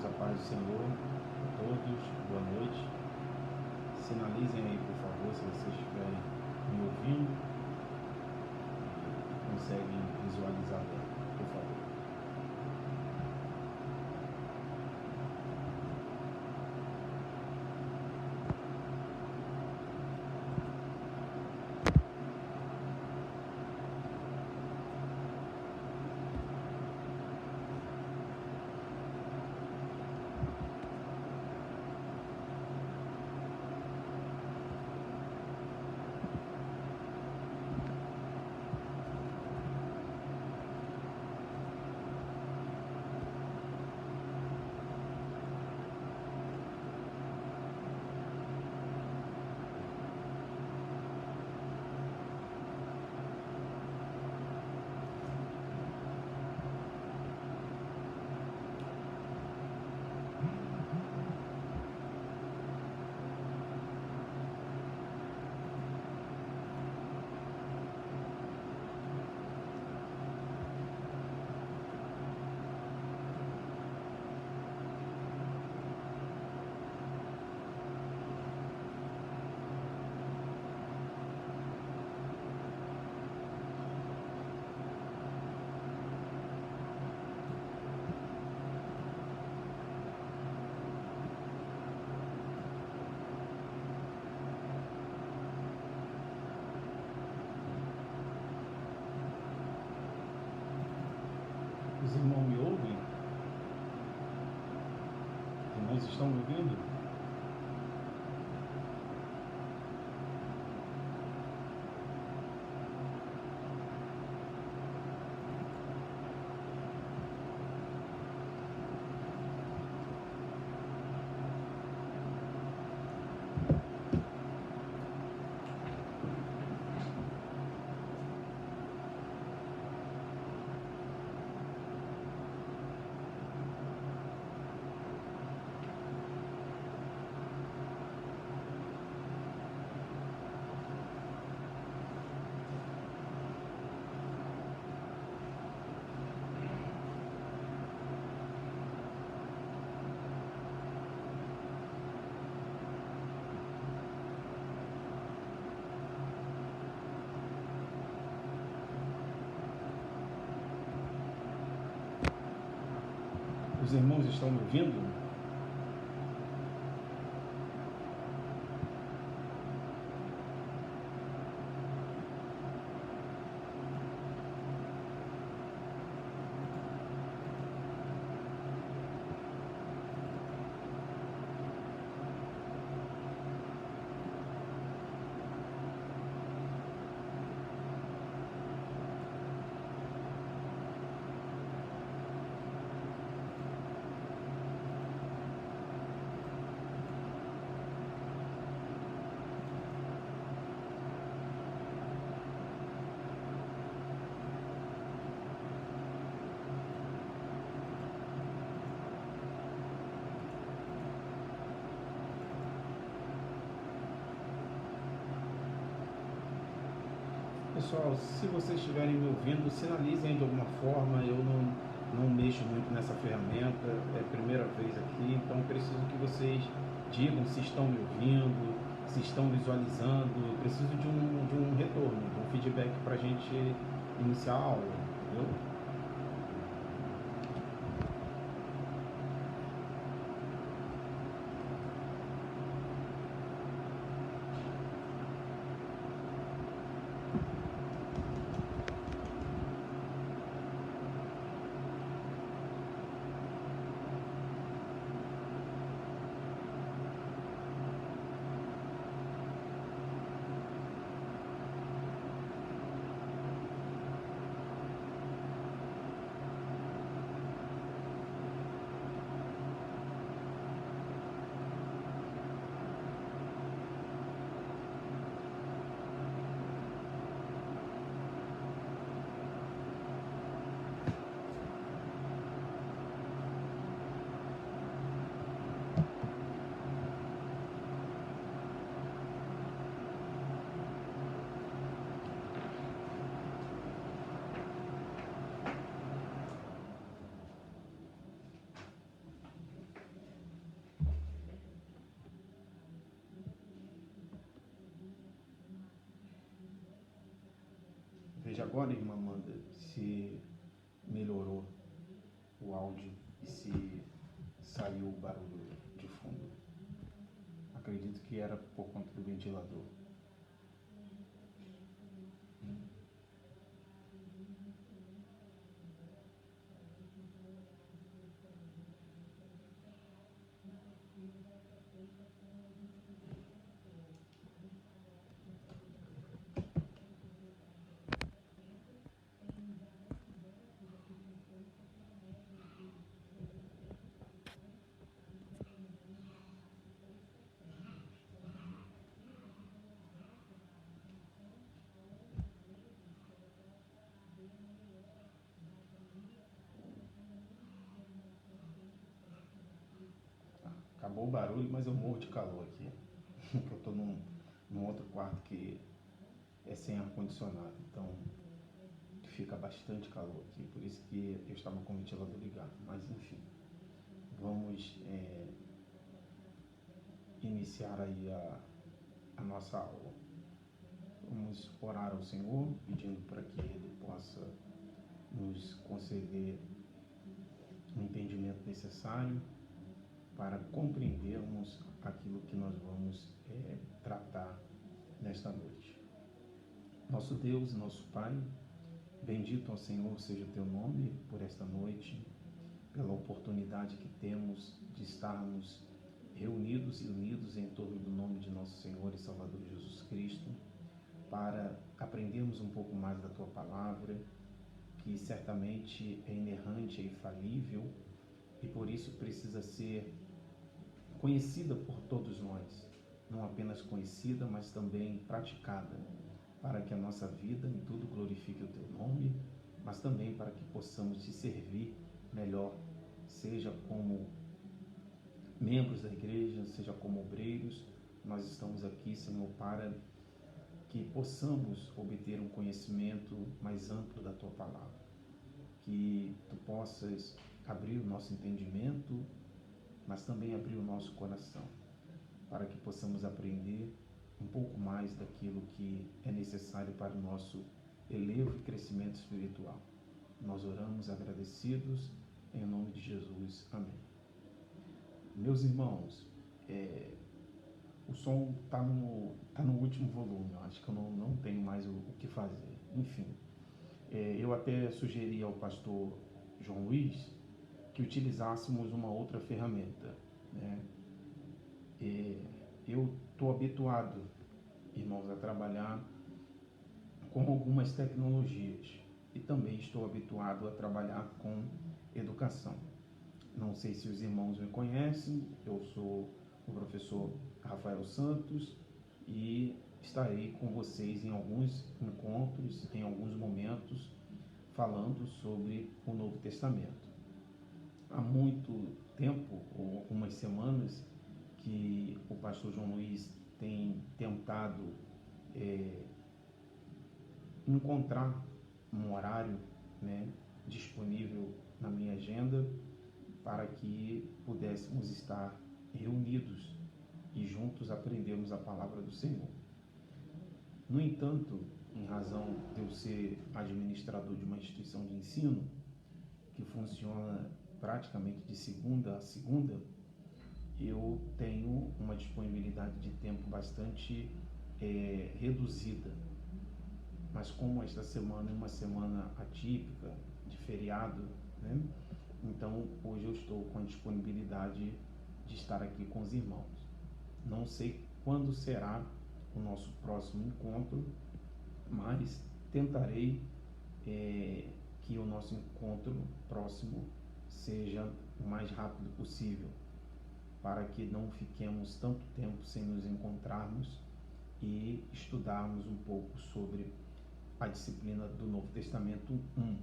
irmãos, a paz do Senhor a todos, boa noite. Sinalizem aí, por favor, se vocês estiverem me ouvindo e conseguem visualizar bem, por favor. Os irmãos me ouvem? Os irmãos estão me ouvindo? Os irmãos estão me ouvindo? Pessoal, se vocês estiverem me ouvindo, sinalizem de alguma forma. Eu não mexo muito nessa ferramenta, é a primeira vez aqui, então preciso que vocês digam se estão me ouvindo, se estão visualizando. Preciso de um retorno, de um feedback para a gente iniciar a aula, entendeu? Veja agora, irmã Amanda, se melhorou o áudio e se saiu o barulho de fundo. Acredito que era por conta do ventilador. Acabou o barulho, mas eu morro de calor aqui. Eu estou num outro quarto que é sem ar-condicionado, então fica bastante calor aqui, por isso que eu estava com o ventilador ligado. Mas enfim, vamos iniciar aí a nossa aula. Vamos orar ao Senhor, pedindo para que Ele possa nos conceder o entendimento necessário para compreendermos aquilo que nós vamos tratar nesta noite. Nosso Deus, nosso Pai, bendito ao Senhor seja o teu nome por esta noite, pela oportunidade que temos de estarmos reunidos e unidos em torno do nome de nosso Senhor e Salvador Jesus Cristo, para aprendermos um pouco mais da tua palavra, que certamente é inerrante, é infalível e por isso precisa ser conhecida por todos nós, não apenas conhecida, mas também praticada, para que a nossa vida em tudo glorifique o teu nome, mas também para que possamos te servir melhor, seja como membros da igreja, seja como obreiros. Nós estamos aqui, Senhor, para que possamos obter um conhecimento mais amplo da tua palavra, que tu possas abrir o nosso entendimento, mas também abrir o nosso coração, para que possamos aprender um pouco mais daquilo que é necessário para o nosso elevo e crescimento espiritual. Nós oramos agradecidos em nome de Jesus. Amém. Meus irmãos, o som está no último volume, eu acho que eu não tenho mais o que fazer. Enfim, eu até sugeri ao pastor João Luiz que utilizássemos uma outra ferramenta, né? Eu estou habituado, irmãos, a trabalhar com algumas tecnologias e também estou habituado a trabalhar com educação. Não sei se os irmãos me conhecem, eu sou o professor Rafael Santos e estarei com vocês em alguns encontros, em alguns momentos, falando sobre o Novo Testamento. Há muito tempo, ou algumas semanas, que o pastor João Luiz tem tentado encontrar um horário, né, disponível na minha agenda para que pudéssemos estar reunidos e juntos aprendermos a palavra do Senhor. No entanto, em razão de eu ser administrador de uma instituição de ensino que funciona praticamente de segunda a segunda, eu tenho uma disponibilidade de tempo bastante reduzida. Mas como esta semana é uma semana atípica, de feriado, né? Então hoje eu estou com a disponibilidade de estar aqui com os irmãos. Não sei quando será o nosso próximo encontro, mas tentarei que o nosso encontro próximo seja o mais rápido possível, para que não fiquemos tanto tempo sem nos encontrarmos e estudarmos um pouco sobre a disciplina do Novo Testamento 1,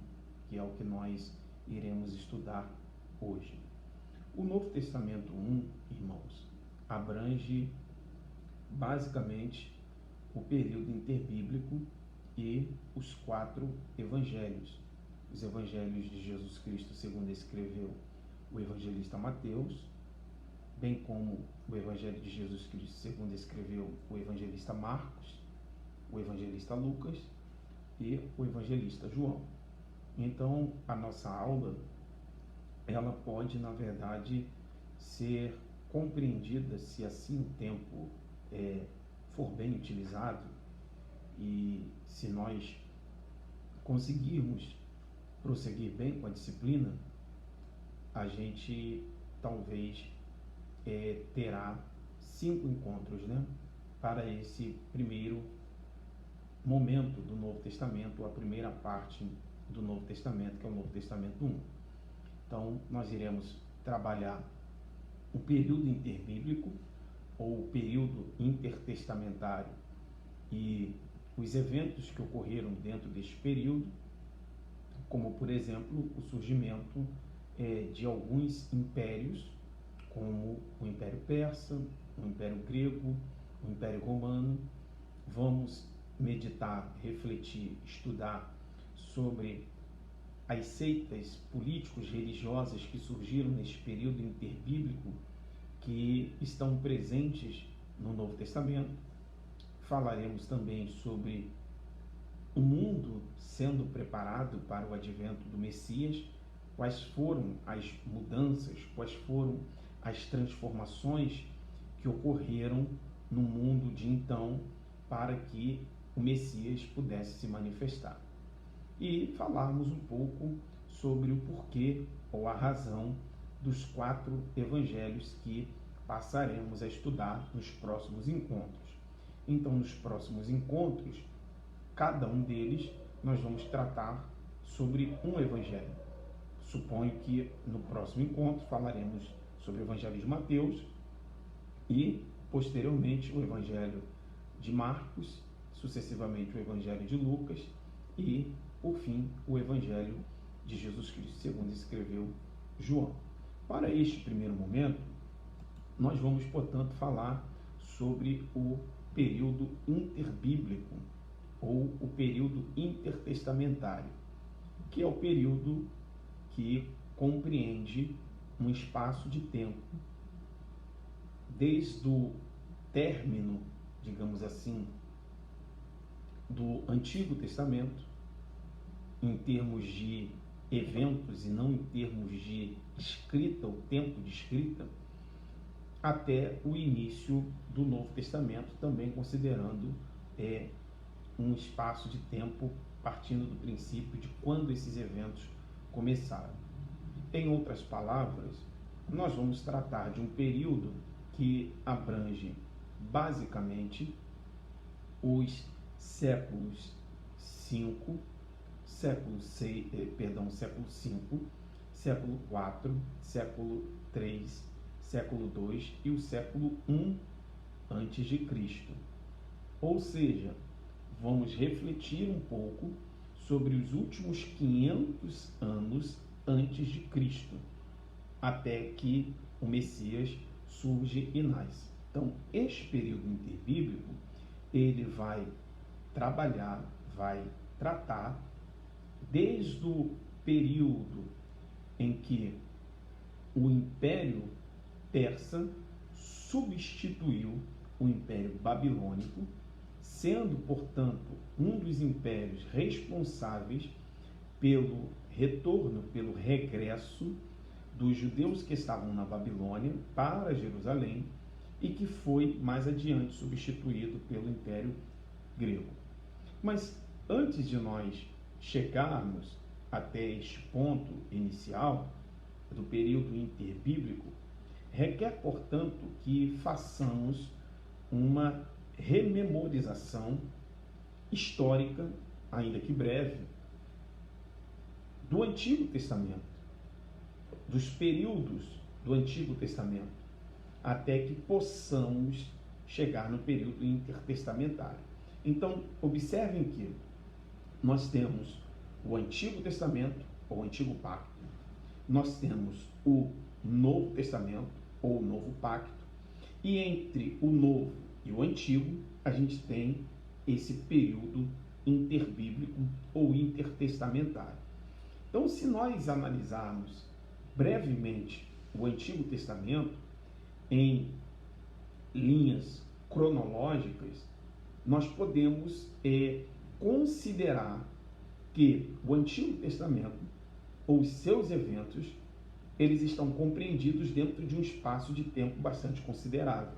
que é o que nós iremos estudar hoje. O Novo Testamento 1, irmãos, abrange basicamente o período interbíblico e os 4 evangelhos. Os evangelhos de Jesus Cristo, segundo escreveu o evangelista Mateus, bem como o evangelho de Jesus Cristo, segundo escreveu o evangelista Marcos, o evangelista Lucas e o evangelista João. Então, a nossa aula, ela pode, na verdade, ser compreendida, se assim o tempo for bem utilizado e se nós conseguirmos prosseguir bem com a disciplina, a gente talvez terá 5 encontros, né, para esse primeiro momento do Novo Testamento, a primeira parte do Novo Testamento, que é o Novo Testamento 1. Então, nós iremos trabalhar o período interbíblico, ou o período intertestamentário, e os eventos que ocorreram dentro deste período, como, por exemplo, o surgimento de alguns impérios, como o Império Persa, o Império Grego, o Império Romano. Vamos meditar, refletir, estudar sobre as seitas políticos religiosas que surgiram neste período interbíblico, que estão presentes no Novo Testamento. Falaremos também sobre o mundo sendo preparado para o advento do Messias, quais foram as mudanças, quais foram as transformações que ocorreram no mundo de então para que o Messias pudesse se manifestar. E falarmos um pouco sobre o porquê ou a razão dos 4 evangelhos que passaremos a estudar nos próximos encontros. Então, nos próximos encontros, cada um deles, nós vamos tratar sobre um evangelho. Suponho que no próximo encontro falaremos sobre o evangelho de Mateus e, posteriormente, o evangelho de Marcos, sucessivamente o evangelho de Lucas e, por fim, o evangelho de Jesus Cristo, segundo escreveu João. Para este primeiro momento, nós vamos, portanto, falar sobre o período interbíblico, ou o período intertestamentário, que é o período que compreende um espaço de tempo desde o término, digamos assim, do Antigo Testamento, em termos de eventos e não em termos de escrita, o tempo de escrita, até o início do Novo Testamento, também considerando um espaço de tempo partindo do princípio de quando esses eventos começaram. Em outras palavras, nós vamos tratar de um período que abrange basicamente os séculos 5, século 6, século 5, século 4, século 3, século 2 e o século 1 antes de Cristo. Ou seja, vamos refletir um pouco sobre os últimos 500 anos antes de Cristo, até que o Messias surge e nasce. Então, este período interbíblico, ele vai trabalhar, vai tratar desde o período em que o Império Persa substituiu o Império Babilônico, sendo, portanto, um dos impérios responsáveis pelo retorno, pelo regresso dos judeus que estavam na Babilônia para Jerusalém e que foi mais adiante substituído pelo Império Grego. Mas antes de nós chegarmos até este ponto inicial do período interbíblico, requer, portanto, que façamos uma rememorização histórica, ainda que breve, do Antigo Testamento, dos períodos do Antigo Testamento, até que possamos chegar no período intertestamentário. Então, observem que nós temos o Antigo Testamento, ou Antigo Pacto, nós temos o Novo Testamento, ou o Novo Pacto, e entre o Novo e o Antigo, a gente tem esse período interbíblico ou intertestamentário. Então, se nós analisarmos brevemente o Antigo Testamento em linhas cronológicas, nós podemos considerar que o Antigo Testamento, ou os seus eventos, eles estão compreendidos dentro de um espaço de tempo bastante considerável,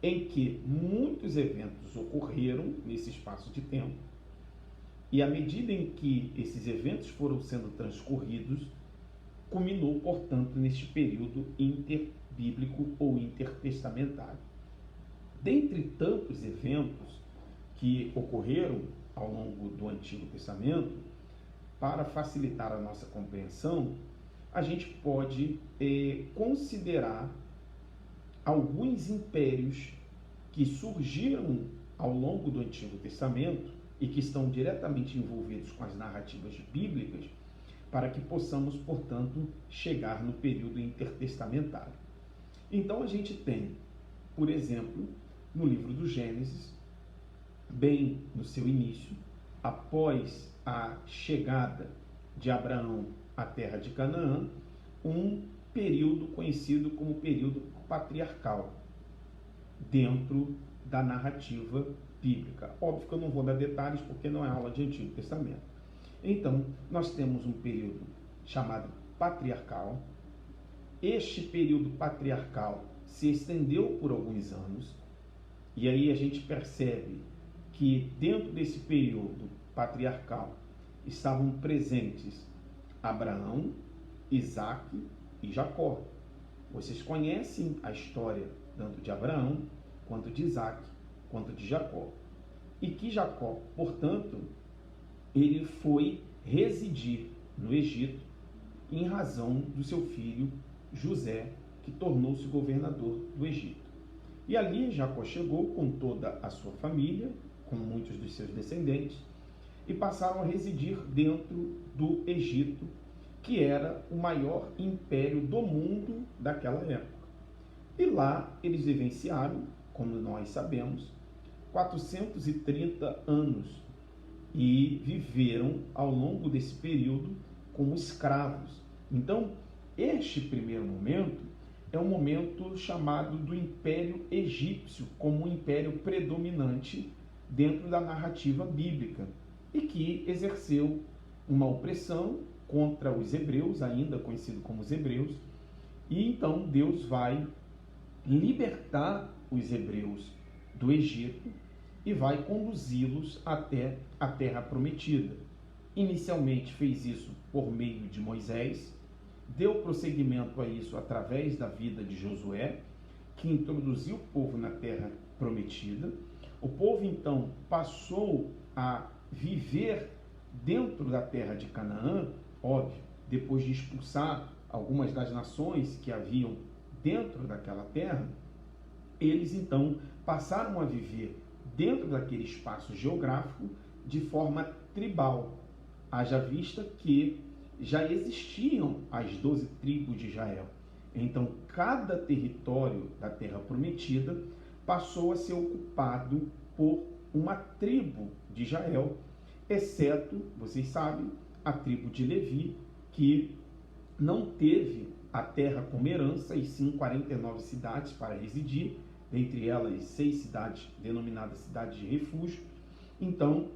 em que muitos eventos ocorreram nesse espaço de tempo, e à medida em que esses eventos foram sendo transcorridos, culminou, portanto, neste período interbíblico ou intertestamentário. Dentre tantos eventos que ocorreram ao longo do Antigo Testamento, para facilitar a nossa compreensão, a gente pode considerar alguns impérios que surgiram ao longo do Antigo Testamento e que estão diretamente envolvidos com as narrativas bíblicas, para que possamos, portanto, chegar no período intertestamentário. Então a gente tem, por exemplo, no livro do Gênesis, bem no seu início, após a chegada de Abraão à terra de Canaã, um período conhecido como período patriarcal, dentro da narrativa bíblica. Óbvio que eu não vou dar detalhes porque não é aula de Antigo Testamento. Então, nós temos um período chamado patriarcal. Este período patriarcal se estendeu por alguns anos, e aí a gente percebe que dentro desse período patriarcal estavam presentes Abraão, Isaque e Jacó. Vocês conhecem a história tanto de Abraão, quanto de Isaque, quanto de Jacó. E que Jacó, portanto, ele foi residir no Egito em razão do seu filho José, que tornou-se governador do Egito. E ali Jacó chegou com toda a sua família, com muitos dos seus descendentes, e passaram a residir dentro do Egito, que era o maior império do mundo daquela época. E lá eles vivenciaram, como nós sabemos, 430 anos e viveram ao longo desse período como escravos. Então, este primeiro momento é um momento chamado do Império Egípcio, como um império predominante dentro da narrativa bíblica e que exerceu uma opressão contra os hebreus, ainda conhecido como os hebreus, e então Deus vai libertar os hebreus do Egito e vai conduzi-los até a Terra Prometida. Inicialmente fez isso por meio de Moisés, deu prosseguimento a isso através da vida de Josué, que introduziu o povo na Terra Prometida. O povo então passou a viver dentro da terra de Canaã, óbvio, depois de expulsar algumas das nações que haviam dentro daquela terra, eles então passaram a viver dentro daquele espaço geográfico de forma tribal, haja vista que já existiam as 12 tribos de Israel. Então, cada território da Terra Prometida passou a ser ocupado por uma tribo de Israel, exceto, vocês sabem, a tribo de Levi, que não teve a terra como herança, e sim 49 cidades para residir, dentre elas 6 cidades denominadas cidades de refúgio. Então,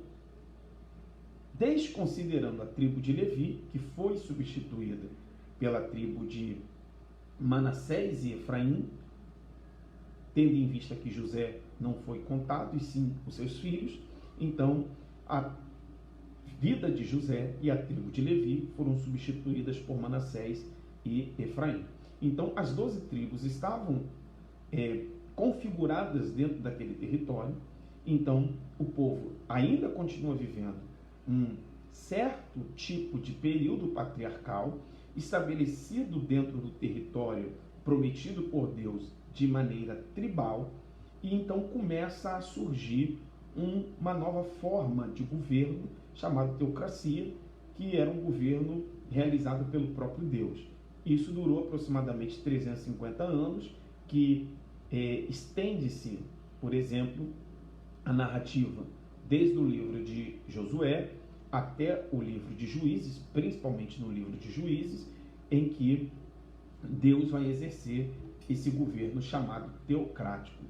desconsiderando a tribo de Levi, que foi substituída pela tribo de Manassés e Efraim, tendo em vista que José não foi contado, e sim os seus filhos, então a vida de José e a tribo de Levi foram substituídas por Manassés e Efraim. Então as 12 tribos estavam configuradas dentro daquele território. Então o povo ainda continua vivendo um certo tipo de período patriarcal estabelecido dentro do território prometido por Deus de maneira tribal, e então começa a surgir uma nova forma de governo chamado teocracia, que era um governo realizado pelo próprio Deus. Isso durou aproximadamente 350 anos, que estende-se, por exemplo, a narrativa desde o livro de Josué até o livro de Juízes, principalmente no livro de Juízes, em que Deus vai exercer esse governo chamado teocrático.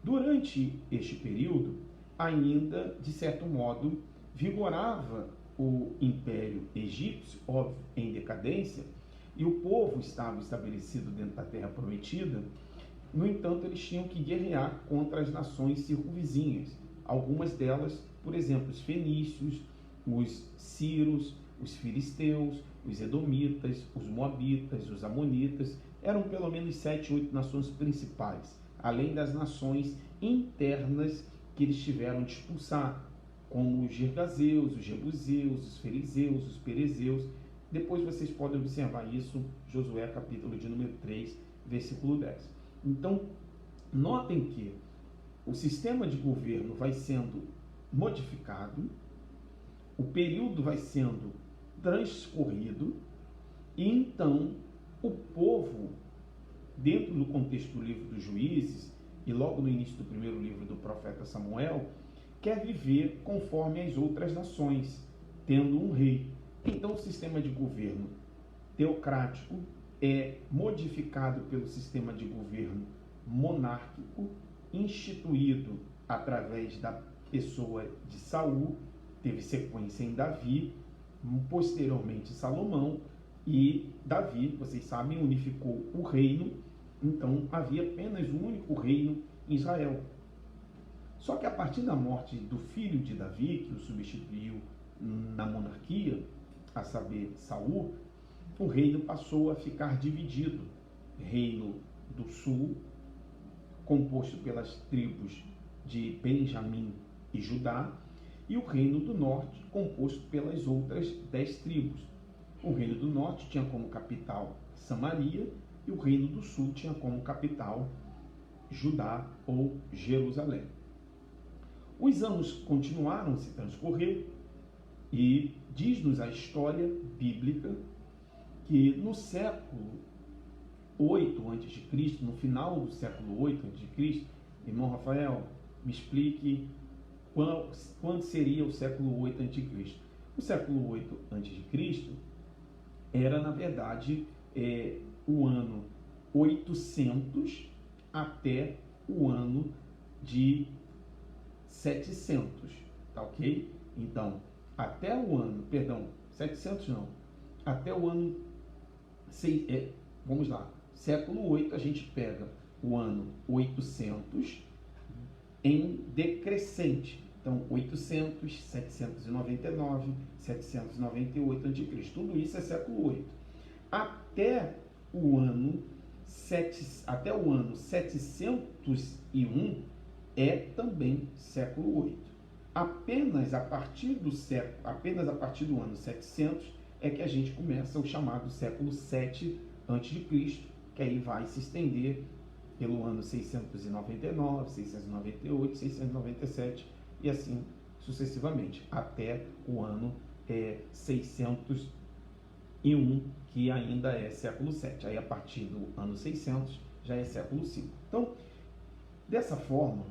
Durante este período, ainda, de certo modo, vigorava o Império Egípcio, óbvio, em decadência, e o povo estava estabelecido dentro da Terra Prometida. No entanto, eles tinham que guerrear contra as nações circunvizinhas. Algumas delas, por exemplo, os fenícios, os sírios, os filisteus, os edomitas, os moabitas, os amonitas. Eram pelo menos 7, 8 nações principais, além das nações internas que eles tiveram de expulsar, como os gergazeus, os jebuseus, os fariseus, os perezeus. Depois vocês podem observar isso, Josué capítulo de número 3, versículo 10. Então, notem que o sistema de governo vai sendo modificado, o período vai sendo transcorrido, e então o povo, dentro do contexto do livro dos Juízes, e logo no início do primeiro livro do profeta Samuel, quer viver conforme as outras nações, tendo um rei. Então o sistema de governo teocrático é modificado pelo sistema de governo monárquico, instituído através da pessoa de Saul, teve sequência em Davi, posteriormente Salomão, e Davi, vocês sabem, unificou o reino. Então havia apenas um único reino em Israel. Só que a partir da morte do filho de Davi, que o substituiu na monarquia, a saber, Saul, o reino passou a ficar dividido. Reino do sul, composto pelas tribos de Benjamim e Judá, e o reino do norte, composto pelas outras 10 tribos. O reino do norte tinha como capital Samaria, e o reino do sul tinha como capital Judá ou Jerusalém. Os anos continuaram a se transcorrer e diz-nos a história bíblica que no século 8 a.C., no final do século 8 a.C., irmão Rafael, me explique quando seria o século 8 a.C. O século 8 a.C. era, na verdade, o ano 800 até o ano de 700, tá ok? Então, até o ano, 700 não, até o ano, vamos lá, século 8 a gente pega o ano 800 em decrescente. Então, 800, 799, 798 a.C. Tudo isso é século 8. Até o ano 701 é também século 8. Apenas a partir do ano 700 é que a gente começa o chamado século 7 a.C., que aí vai se estender pelo ano 699, 698, 697 e assim sucessivamente, até o ano 601, que ainda é século 7. Aí a partir do ano 600 já é século 5. Então, dessa forma,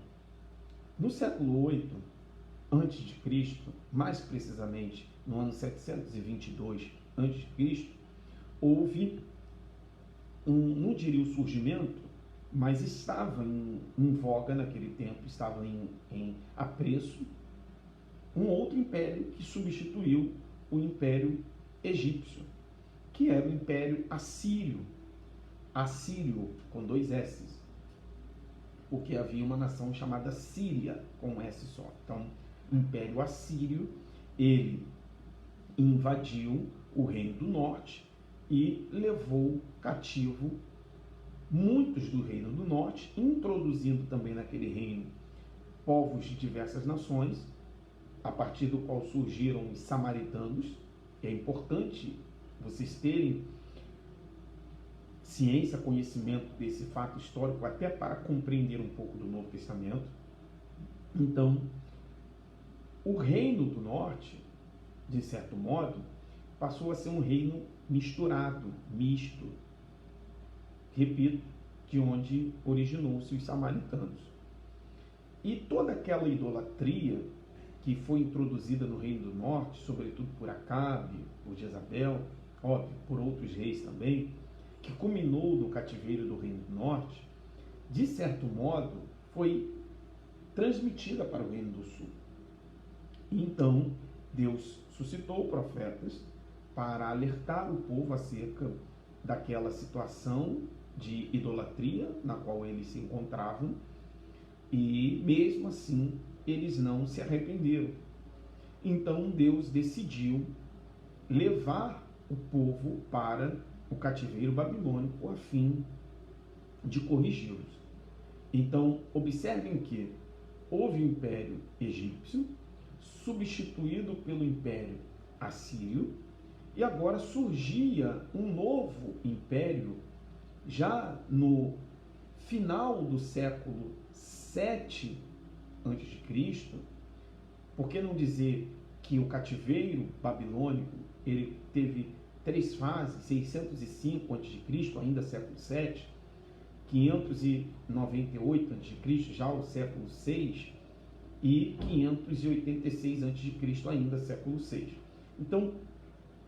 no século 8 a.C., mais precisamente no ano 722 a.C., houve não diria o surgimento, mas estava em voga naquele tempo, estava em apreço, um outro império que substituiu o Império Egípcio, que era o Império Assírio. Assírio com 2 S's, porque havia uma nação chamada Síria com um S só. Então, o Império Assírio, ele invadiu o Reino do Norte e levou cativo muitos do Reino do Norte, introduzindo também naquele reino povos de diversas nações, a partir do qual surgiram os samaritanos. É importante vocês terem ciência, conhecimento desse fato histórico, até para compreender um pouco do Novo Testamento. Então, o Reino do Norte, de certo modo, passou a ser um reino misturado, misto. Repito, de onde originou-se os samaritanos. E toda aquela idolatria que foi introduzida no Reino do Norte, sobretudo por Acabe, por Jezabel, óbvio, por outros reis também, que culminou no cativeiro do Reino do Norte, de certo modo, foi transmitida para o Reino do Sul. Então, Deus suscitou profetas para alertar o povo acerca daquela situação de idolatria na qual eles se encontravam, e mesmo assim eles não se arrependeram. Então Deus decidiu levar o povo para o cativeiro babilônico a fim de corrigi-los. Então observem que houve o Império Egípcio, substituído pelo Império Assírio, e agora surgia um novo império já no final do século 7 a.C., por que não dizer que o cativeiro babilônico ele teve 3 fases, 605 a.C., ainda século 7, 598 a.C., já o século 6, e 586 a.C., ainda século 6. Então,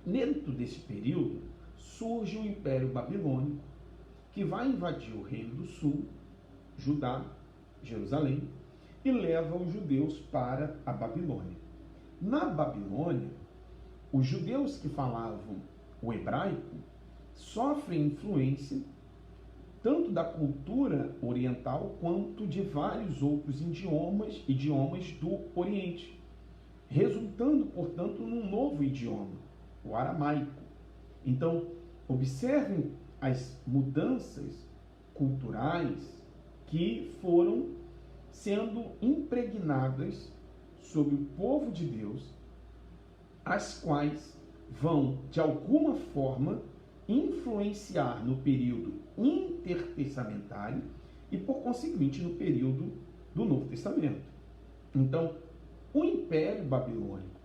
dentro desse período, surge o Império Babilônico, que vai invadir o Reino do Sul, Judá, Jerusalém, e leva os judeus para a Babilônia. Na Babilônia, os judeus que falavam o hebraico sofrem influência tanto da cultura oriental quanto de vários outros idiomas do Oriente, resultando, portanto, num novo idioma, o aramaico. Então, observem as mudanças culturais que foram sendo impregnadas sobre o povo de Deus, as quais vão, de alguma forma, influenciar no período intertestamentário e, por conseguinte, no período do Novo Testamento. Então, o Império Babilônico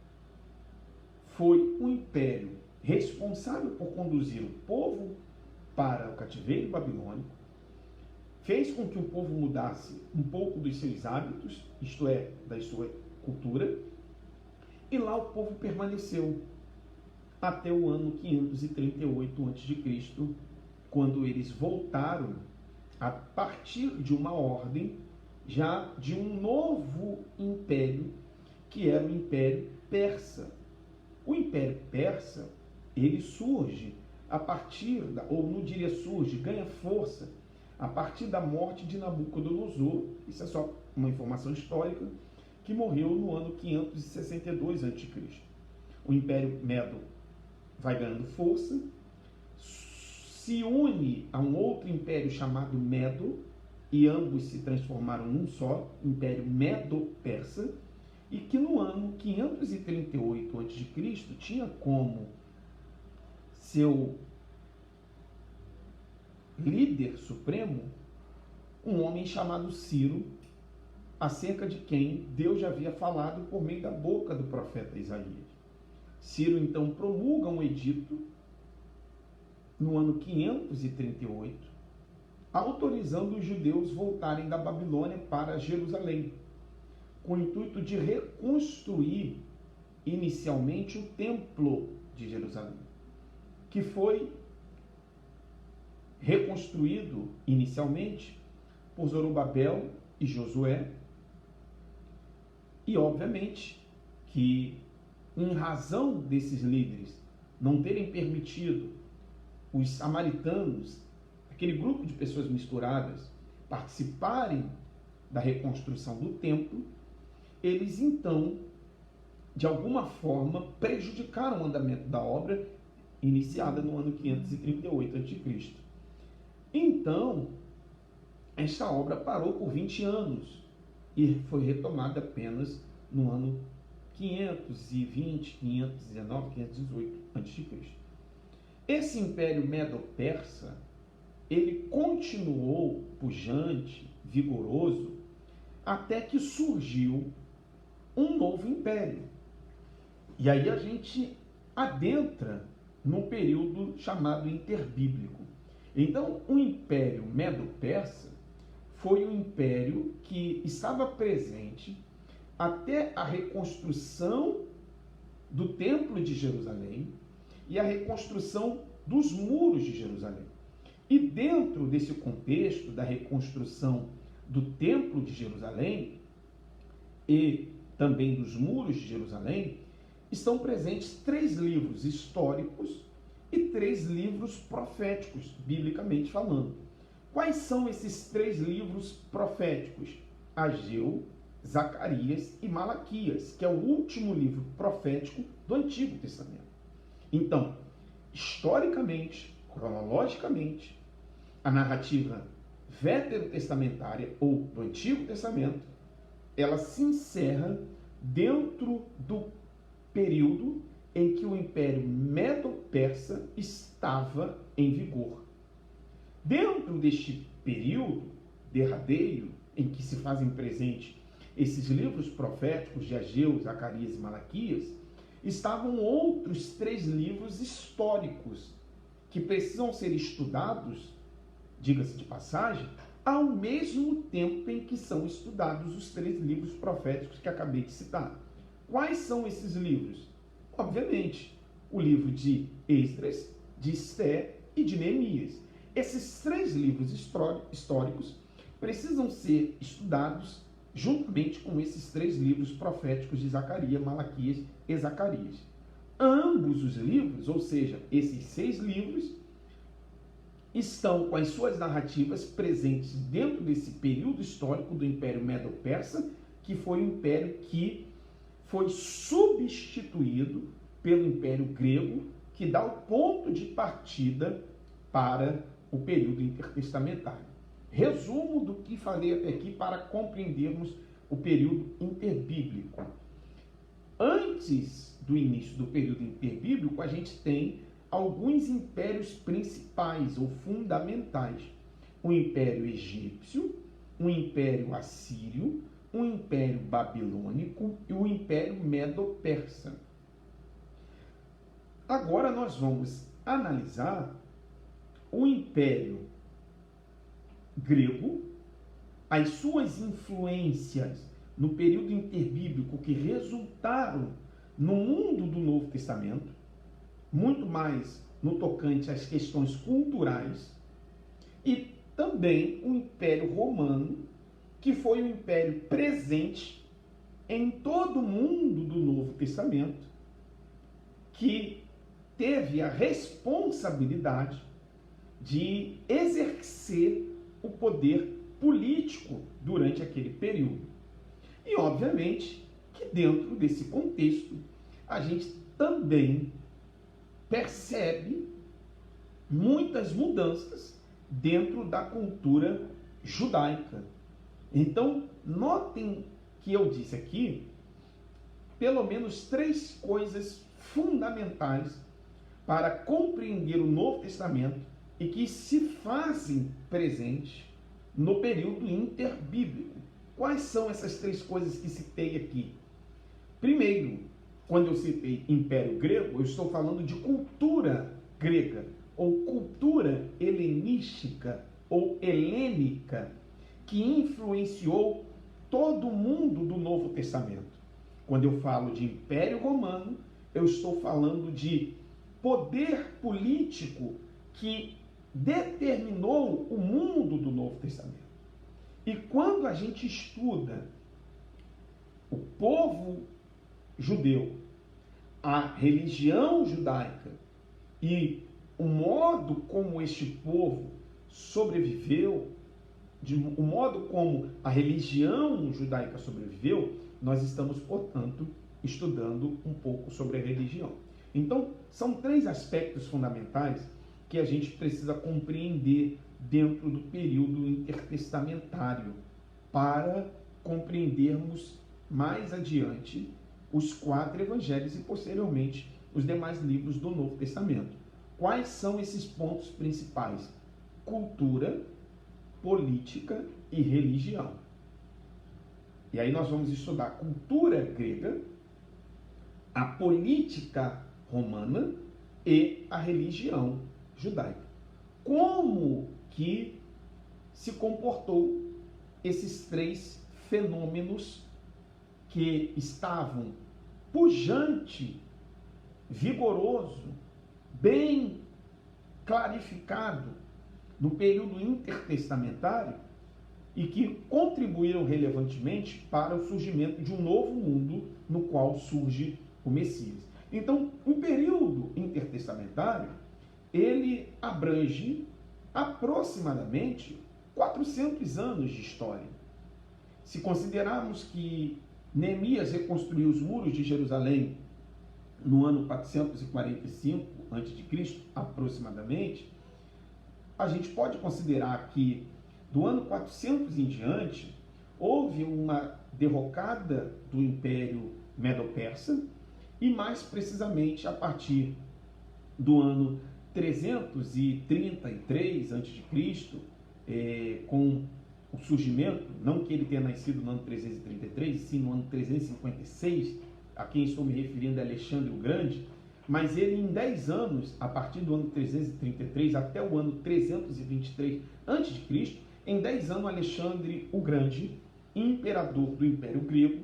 foi um império responsável por conduzir o povo para o cativeiro babilônico, fez com que o povo mudasse um pouco dos seus hábitos, isto é, da sua cultura, e lá o povo permaneceu até o ano 538 a.C., quando eles voltaram a partir de uma ordem já de um novo império, que era o Império Persa. O Império Persa, ele surge a partir ganha força a partir da morte de Nabucodonosor. Isso é só uma informação histórica, que morreu no ano 562 a.C. O Império Medo vai ganhando força, se une a um outro império chamado Medo, e ambos se transformaram num só, Império Medo-Persa, e que no ano 538 a.C. tinha como seu líder supremo um homem chamado Ciro, acerca de quem Deus já havia falado por meio da boca do profeta Isaías. Ciro então promulga um edito no ano 538, autorizando os judeus voltarem da Babilônia para Jerusalém, com o intuito de reconstruir inicialmente o templo de Jerusalém, que foi reconstruído inicialmente por Zorobabel e Josué, e obviamente que, em razão desses líderes não terem permitido os samaritanos, aquele grupo de pessoas misturadas, participarem da reconstrução do templo, eles então, de alguma forma, prejudicaram o andamento da obra iniciada no ano 538 a.C. Então, esta obra parou por 20 anos e foi retomada apenas no ano 520, 519, 518 a.C. Esse Império Medo-Persa, ele continuou pujante, vigoroso, até que surgiu um novo império. E aí a gente adentra num período chamado interbíblico. Então, o Império Medo-Persa foi um império que estava presente até a reconstrução do Templo de Jerusalém e a reconstrução dos muros de Jerusalém. E dentro desse contexto da reconstrução do Templo de Jerusalém e também dos muros de Jerusalém, estão presentes 3 livros históricos e 3 livros proféticos, biblicamente falando. Quais são esses 3 livros proféticos? Ageu, Zacarias e Malaquias, que é o último livro profético do Antigo Testamento. Então, historicamente, cronologicamente, a narrativa veterotestamentária ou do Antigo Testamento, ela se encerra dentro do período em que o Império Medo-Persa estava em vigor. Dentro deste período derradeiro em que se fazem presente esses livros proféticos de Ageu, Zacarias e Malaquias, estavam outros 3 livros históricos que precisam ser estudados, diga-se de passagem, ao mesmo tempo em que são estudados os 3 livros proféticos que acabei de citar. Quais são esses livros? Obviamente, o livro de Esdras, de Esté e de Neemias. Esses 3 livros históricos precisam ser estudados juntamente com esses 3 livros proféticos de Zacarias, Malaquias e Zacarias. Ambos os livros, ou seja, esses 6 livros, estão com as suas narrativas presentes dentro desse período histórico do Império Medo-Persa, que foi um império que foi substituído pelo Império Grego, que dá o ponto de partida para o período intertestamentário. Resumo do que falei até aqui para compreendermos o período interbíblico. Antes do início do período interbíblico, a gente tem alguns impérios principais ou fundamentais. O Império Egípcio, o Império Assírio, o Império Babilônico e o Império Medo-Persa. Agora nós vamos analisar o Império Grego, as suas influências no período interbíblico que resultaram no mundo do Novo Testamento, muito mais no tocante às questões culturais, e também o Império Romano, que foi um império presente em todo o mundo do Novo Testamento, que teve a responsabilidade de exercer o poder político durante aquele período. E, obviamente, que dentro desse contexto, a gente também percebe muitas mudanças dentro da cultura judaica. Então, notem que eu disse aqui pelo menos 3 coisas fundamentais para compreender o Novo Testamento e que se fazem presentes no período interbíblico. Quais são essas 3 coisas que citei aqui? Primeiro, quando eu citei Império Grego, eu estou falando de cultura grega, ou cultura helenística, ou helênica, que influenciou todo o mundo do Novo Testamento. Quando eu falo de Império Romano, eu estou falando de poder político que determinou o mundo do Novo Testamento. E quando a gente estuda o povo judeu, a religião judaica e o modo como este povo sobreviveu, o modo como a religião judaica sobreviveu, nós estamos, portanto, estudando um pouco sobre a religião. Então, são 3 aspectos fundamentais que a gente precisa compreender dentro do período intertestamentário para compreendermos mais adiante os 4 evangelhos e, posteriormente, os demais livros do Novo Testamento. Quais são esses pontos principais? Cultura, política e religião. E aí nós vamos estudar a cultura grega, a política romana e a religião judaica. Como que se comportou esses 3 fenômenos que estavam pujante, vigoroso, bem clarificado no período intertestamentário e que contribuíram relevantemente para o surgimento de um novo mundo no qual surge o Messias. Então, o período intertestamentário, ele abrange aproximadamente 400 anos de história. Se considerarmos que Neemias reconstruiu os muros de Jerusalém no ano 445 a.C., aproximadamente, a gente pode considerar que do ano 400 em diante, houve uma derrocada do Império Medo-Persa e, mais precisamente, a partir do ano 333 a.C., com o surgimento, não que ele tenha nascido no ano 333, sim no ano 356, a quem estou me referindo é Alexandre o Grande, mas ele em 10 anos, a partir do ano 333 até o ano 323 a.C., em 10 anos Alexandre o Grande, imperador do Império Grego,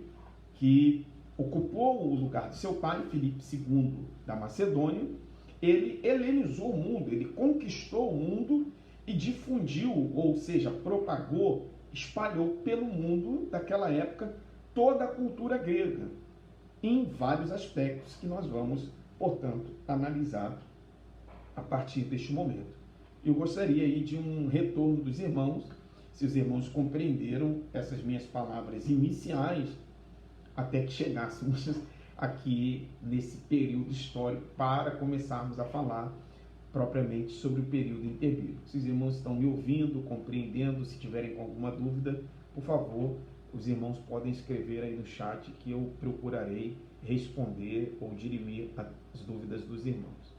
que ocupou o lugar de seu pai, Filipe II da Macedônia, ele helenizou o mundo, ele conquistou o mundo e difundiu, ou seja, propagou, espalhou pelo mundo daquela época toda a cultura grega, em vários aspectos que nós vamos, portanto, analisar a partir deste momento. Eu gostaria aí de um retorno dos irmãos, se os irmãos compreenderam essas minhas palavras iniciais, até que chegássemos aqui nesse período histórico para começarmos a falar propriamente sobre o período interbíblico. Se os irmãos estão me ouvindo, compreendendo, se tiverem alguma dúvida, por favor, os irmãos podem escrever aí no chat que eu procurarei responder ou dirimir as dúvidas dos irmãos.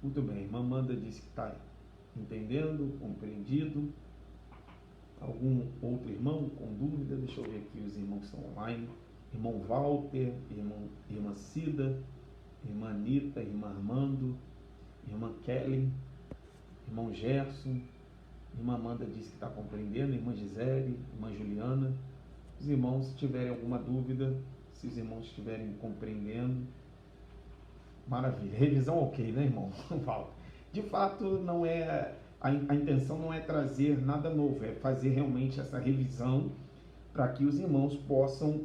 Muito bem, a irmã Amanda disse que está entendendo, compreendido. Algum outro irmão com dúvida? Deixa eu ver aqui, os irmãos que estão online. Irmão Walter, irmã Cida, irmã Anitta, irmã Armando, irmã Kelly, irmão Gerson, irmã Amanda disse que está compreendendo, irmã Gisele, irmã Juliana. Os irmãos, se tiverem alguma dúvida, se os irmãos estiverem compreendendo, maravilha. Revisão ok, né, irmão? De fato, não é a intenção não é trazer nada novo, é fazer realmente essa revisão para que os irmãos possam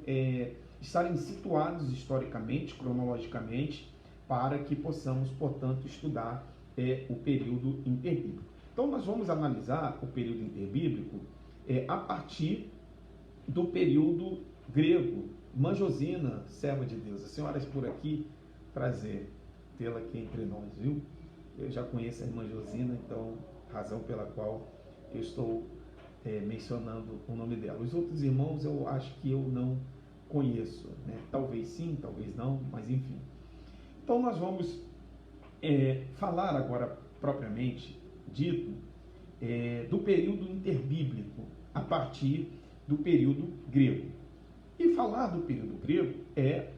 estarem situados historicamente, cronologicamente, para que possamos, portanto, estudar o período interbíblico. Então, nós vamos analisar o período interbíblico a partir do período grego. Irmã Josina, serva de Deus, a senhora é por aqui, prazer tê-la aqui entre nós, viu? Eu já conheço a irmã Josina, então, razão pela qual eu estou mencionando o nome dela. Os outros irmãos eu acho que eu não conheço, né? Talvez sim, talvez não, mas enfim. Então nós vamos falar agora propriamente dito do período interbíblico a partir do período grego. E falar do período grego é,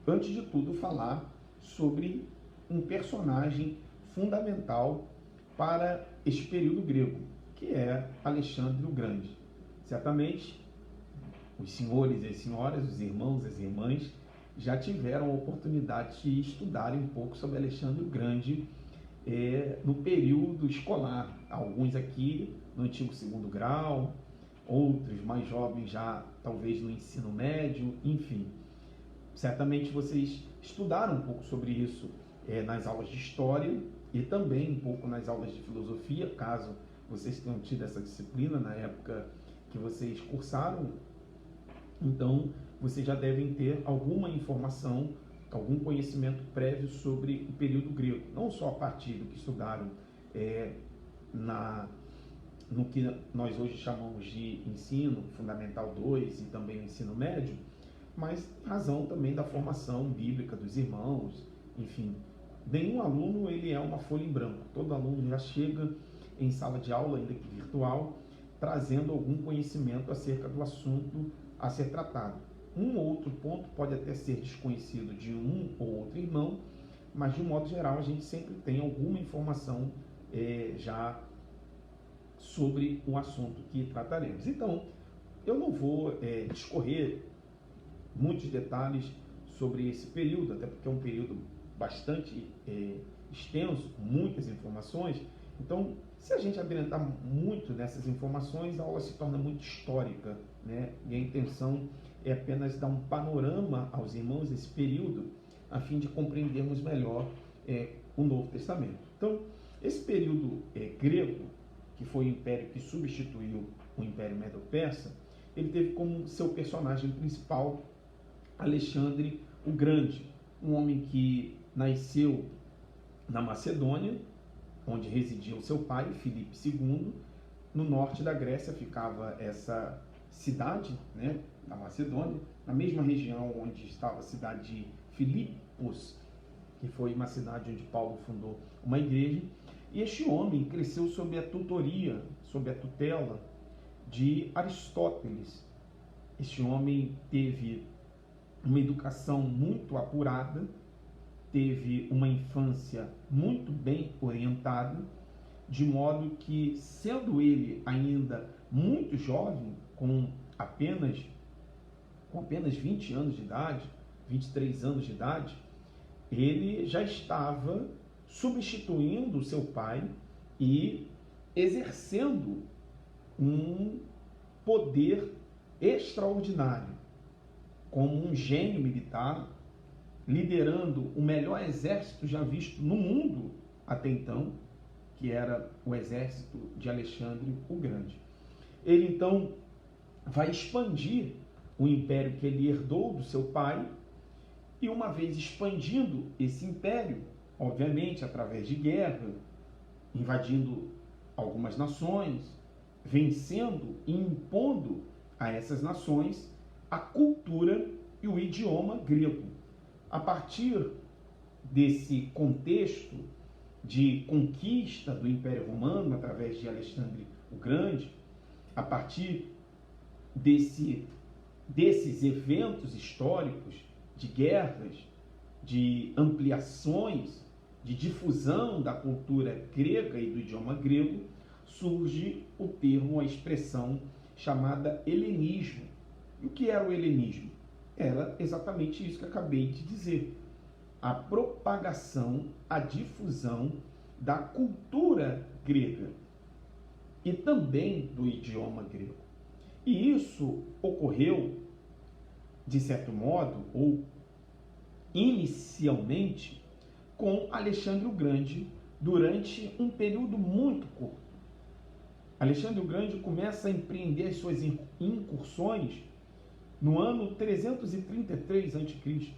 antes de tudo, falar sobre um personagem fundamental para este período grego, que é Alexandre o Grande. Certamente, os senhores e as senhoras, os irmãos e as irmãs, já tiveram a oportunidade de estudarem um pouco sobre Alexandre o Grande no período escolar. Alguns aqui no antigo segundo grau, outros mais jovens já talvez no ensino médio, enfim. Certamente vocês estudaram um pouco sobre isso nas aulas de história e também um pouco nas aulas de filosofia, caso vocês tenham tido essa disciplina na época que vocês cursaram. Então, vocês já devem ter alguma informação, algum conhecimento prévio sobre o período grego, não só a partir do que estudaram no que nós hoje chamamos de ensino fundamental 2 e também o ensino médio, mas razão também da formação bíblica dos irmãos, enfim. Nenhum aluno ele é uma folha em branco, todo aluno já chega em sala de aula, ainda que virtual, trazendo algum conhecimento acerca do assunto a ser tratado. Um ou outro ponto pode até ser desconhecido de um ou outro irmão, mas de um modo geral a gente sempre tem alguma informação já sobre o assunto que trataremos. Então, eu não vou discorrer muitos detalhes sobre esse período, até porque é um período bastante extenso, com muitas informações. Então, Se a gente adentrar muito nessas informações, a aula se torna muito histórica, né? E a intenção é apenas dar um panorama aos irmãos desse período, a fim de compreendermos melhor o Novo Testamento. Então, esse período grego, que foi o império que substituiu o Império Medo-Persa, ele teve como seu personagem principal Alexandre o Grande, um homem que nasceu na Macedônia, onde residia o seu pai, Filipe II. No norte da Grécia ficava essa cidade, né, da Macedônia, na mesma região onde estava a cidade de Filipos, que foi uma cidade onde Paulo fundou uma igreja. E este homem cresceu sob a tutoria, sob a tutela de Aristóteles. Este homem teve uma educação muito apurada, teve uma infância muito bem orientada, de modo que, sendo ele ainda muito jovem, com apenas 20 anos de idade, 23 anos de idade, ele já estava substituindo o seu pai e exercendo um poder extraordinário, como um gênio militar, liderando o melhor exército já visto no mundo até então, que era o exército de Alexandre o Grande. Ele então vai expandir o império que ele herdou do seu pai, e uma vez expandindo esse império, obviamente através de guerra, invadindo algumas nações, vencendo e impondo a essas nações a cultura e o idioma grego. A partir desse contexto de conquista do Império Romano através de Alexandre o Grande, a partir desses eventos históricos de guerras, de ampliações, de difusão da cultura grega e do idioma grego, surge o termo, a expressão chamada helenismo. E o que era o helenismo? Era exatamente isso que eu acabei de dizer. A propagação, a difusão da cultura grega e também do idioma grego. E isso ocorreu, de certo modo, ou inicialmente, com Alexandre o Grande, durante um período muito curto. Alexandre o Grande começa a empreender as suas incursões no ano 333 a.C.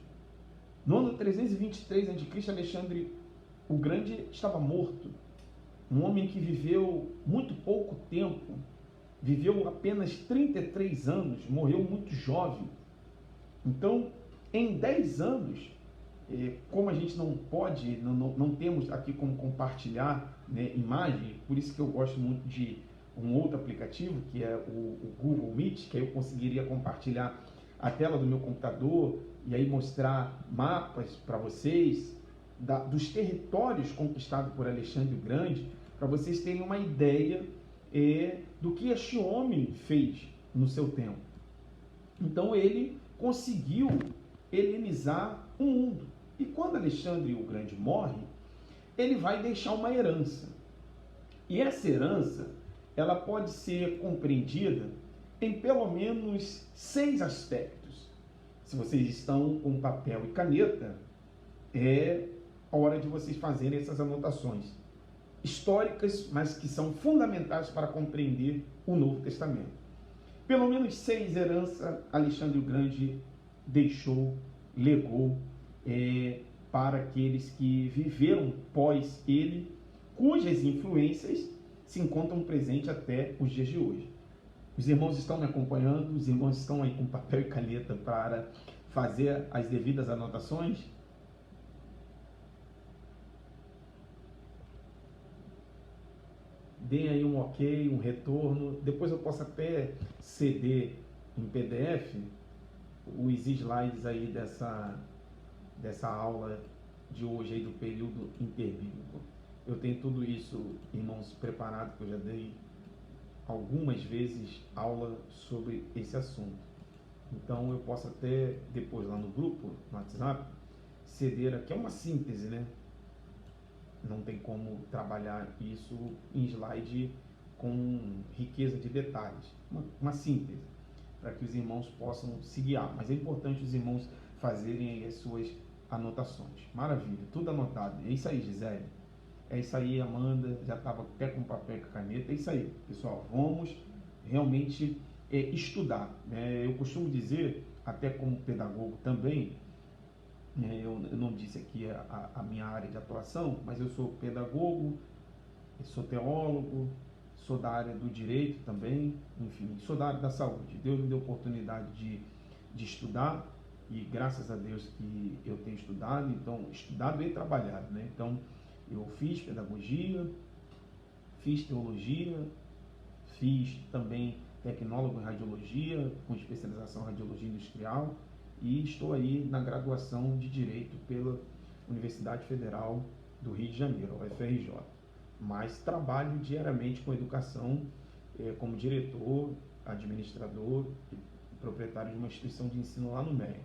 No ano 323 a.C., Alexandre o Grande estava morto. Um homem que viveu muito pouco tempo, viveu apenas 33 anos, morreu muito jovem. Então, em 10 anos, como a gente não pode, não temos aqui como compartilhar, né, imagem, por isso que eu gosto muito de um outro aplicativo, que é o Google Meet, que aí eu conseguiria compartilhar a tela do meu computador e aí mostrar mapas para vocês dos territórios conquistados por Alexandre o Grande, para vocês terem uma ideia do que este homem fez no seu tempo. Então ele conseguiu helenizar o mundo. E quando Alexandre o Grande morre, ele vai deixar uma herança. E essa herança, ela pode ser compreendida em pelo menos 6 aspectos. Se vocês estão com papel e caneta, é hora de vocês fazerem essas anotações históricas, mas que são fundamentais para compreender o Novo Testamento. Pelo menos 6 heranças Alexandre o Grande deixou, legou para aqueles que viveram pós ele, cujas influências se encontram presentes até os dias de hoje. Os irmãos estão me acompanhando, os irmãos estão aí com papel e caneta para fazer as devidas anotações. Deem aí um ok, um retorno. Depois eu posso até ceder em PDF os slides aí dessa aula de hoje aí do período interbíblico. Eu tenho tudo isso, irmãos, preparado, que eu já dei algumas vezes aula sobre esse assunto. Então eu posso até depois lá no grupo, no WhatsApp, ceder aqui, é uma síntese, né? não tem como trabalhar isso em slide com riqueza de detalhes, uma síntese, para que os irmãos possam se guiar. Mas é importante os irmãos fazerem as suas anotações. Maravilha, tudo anotado. É isso aí, Gisele. É isso aí, Amanda. Já estava até com papel e caneta. É isso aí, pessoal. Vamos realmente estudar. Eu costumo dizer, até como pedagogo também, eu não disse aqui a minha área de atuação, mas eu sou pedagogo, sou teólogo, sou da área do direito também, enfim, sou da área da saúde. Deus me deu oportunidade de estudar e graças a Deus que eu tenho estudado, então, estudado e trabalhado, né? Então, eu fiz pedagogia, fiz teologia, fiz também tecnólogo em radiologia, com especialização em radiologia industrial, e estou aí na graduação de Direito pela Universidade Federal do Rio de Janeiro, UFRJ. Mas trabalho diariamente com educação como diretor, administrador e proprietário de uma instituição de ensino lá no MEC.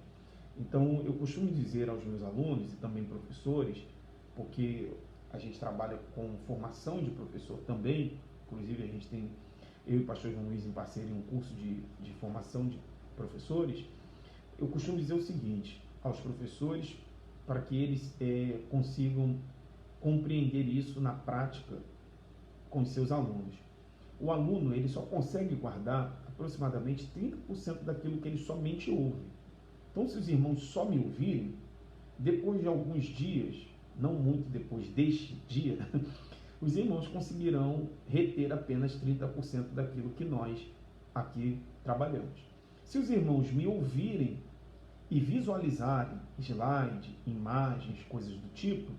Então, eu costumo dizer aos meus alunos e também professores, porque a gente trabalha com formação de professor também, inclusive a gente tem, eu e o pastor João Luiz em parceria, um curso de formação de professores. Eu costumo dizer o seguinte aos professores, para que eles consigam compreender isso na prática com os seus alunos. O aluno, ele só consegue guardar aproximadamente 30% daquilo que ele somente ouve. Então, se os irmãos só me ouvirem, depois de alguns dias, não muito depois deste dia, os irmãos conseguirão reter apenas 30% daquilo que nós aqui trabalhamos. Se os irmãos me ouvirem e visualizarem slide, imagens, coisas do tipo,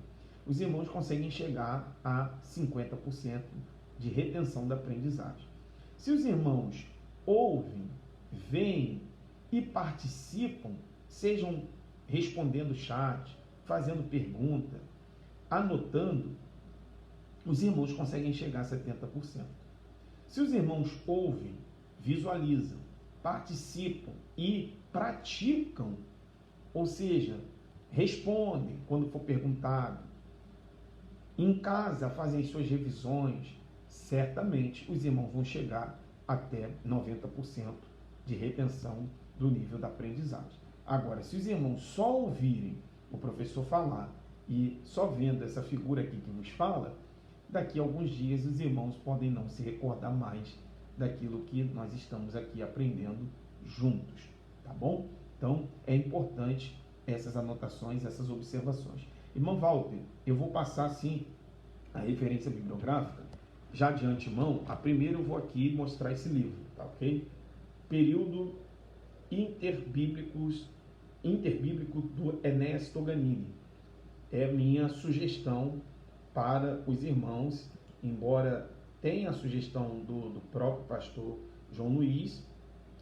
os irmãos conseguem chegar a 50% de retenção da aprendizagem. Se os irmãos ouvem, veem e participam, sejam respondendo chat, fazendo pergunta, anotando, os irmãos conseguem chegar a 70%. Se os irmãos ouvem, visualizam, participam e praticam, ou seja, respondem quando for perguntado, em casa fazem suas revisões, certamente os irmãos vão chegar até 90% de retenção do nível da aprendizagem. Agora, se os irmãos só ouvirem o professor falar e só vendo essa figura aqui que nos fala, daqui a alguns dias os irmãos podem não se recordar mais daquilo que nós estamos aqui aprendendo juntos, tá bom? Então, é importante essas anotações, essas observações. Irmão Walter, eu vou passar, sim, a referência bibliográfica, já de antemão. A primeira eu vou aqui mostrar esse livro, tá ok? Período Interbíblico do Enéas Toganini. É minha sugestão para os irmãos, embora tenha a sugestão do próprio pastor João Luiz,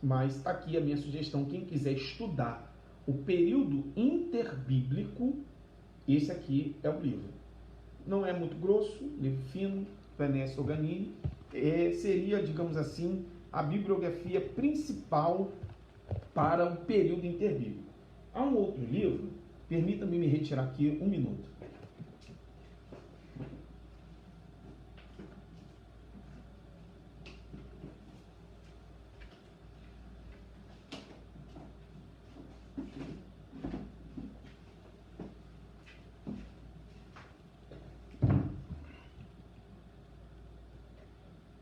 mas está aqui a minha sugestão. Quem quiser estudar o período interbíblico, esse aqui é o livro. Não é muito grosso, livro fino, do Enéas Toganini. Seria, digamos assim, a bibliografia principal para o período interbíblico. Há um outro livro, permita-me me retirar aqui um minuto.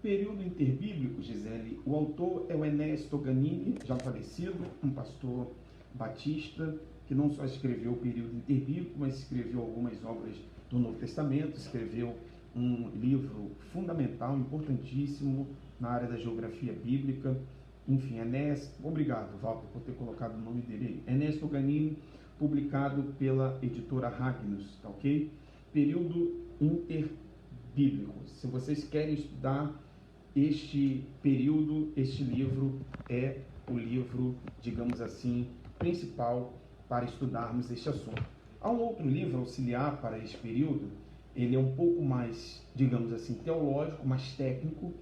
Período interbíblico, Gisele, o autor é o Enéas Toganini, já falecido, um pastor batista, que não só escreveu o período interbíblico, mas escreveu algumas obras do Novo Testamento, escreveu um livro fundamental, importantíssimo na área da geografia bíblica. Enfim, Enéas, obrigado, Walter, por ter colocado o nome dele aí. Enéas Toganini, publicado pela editora Ragnus, tá ok? Período interbíblico. Se vocês querem estudar este período, este livro é o livro, digamos assim, principal para estudarmos este assunto. Há um outro livro auxiliar para este período, ele é um pouco mais, digamos assim, teológico, mais técnico.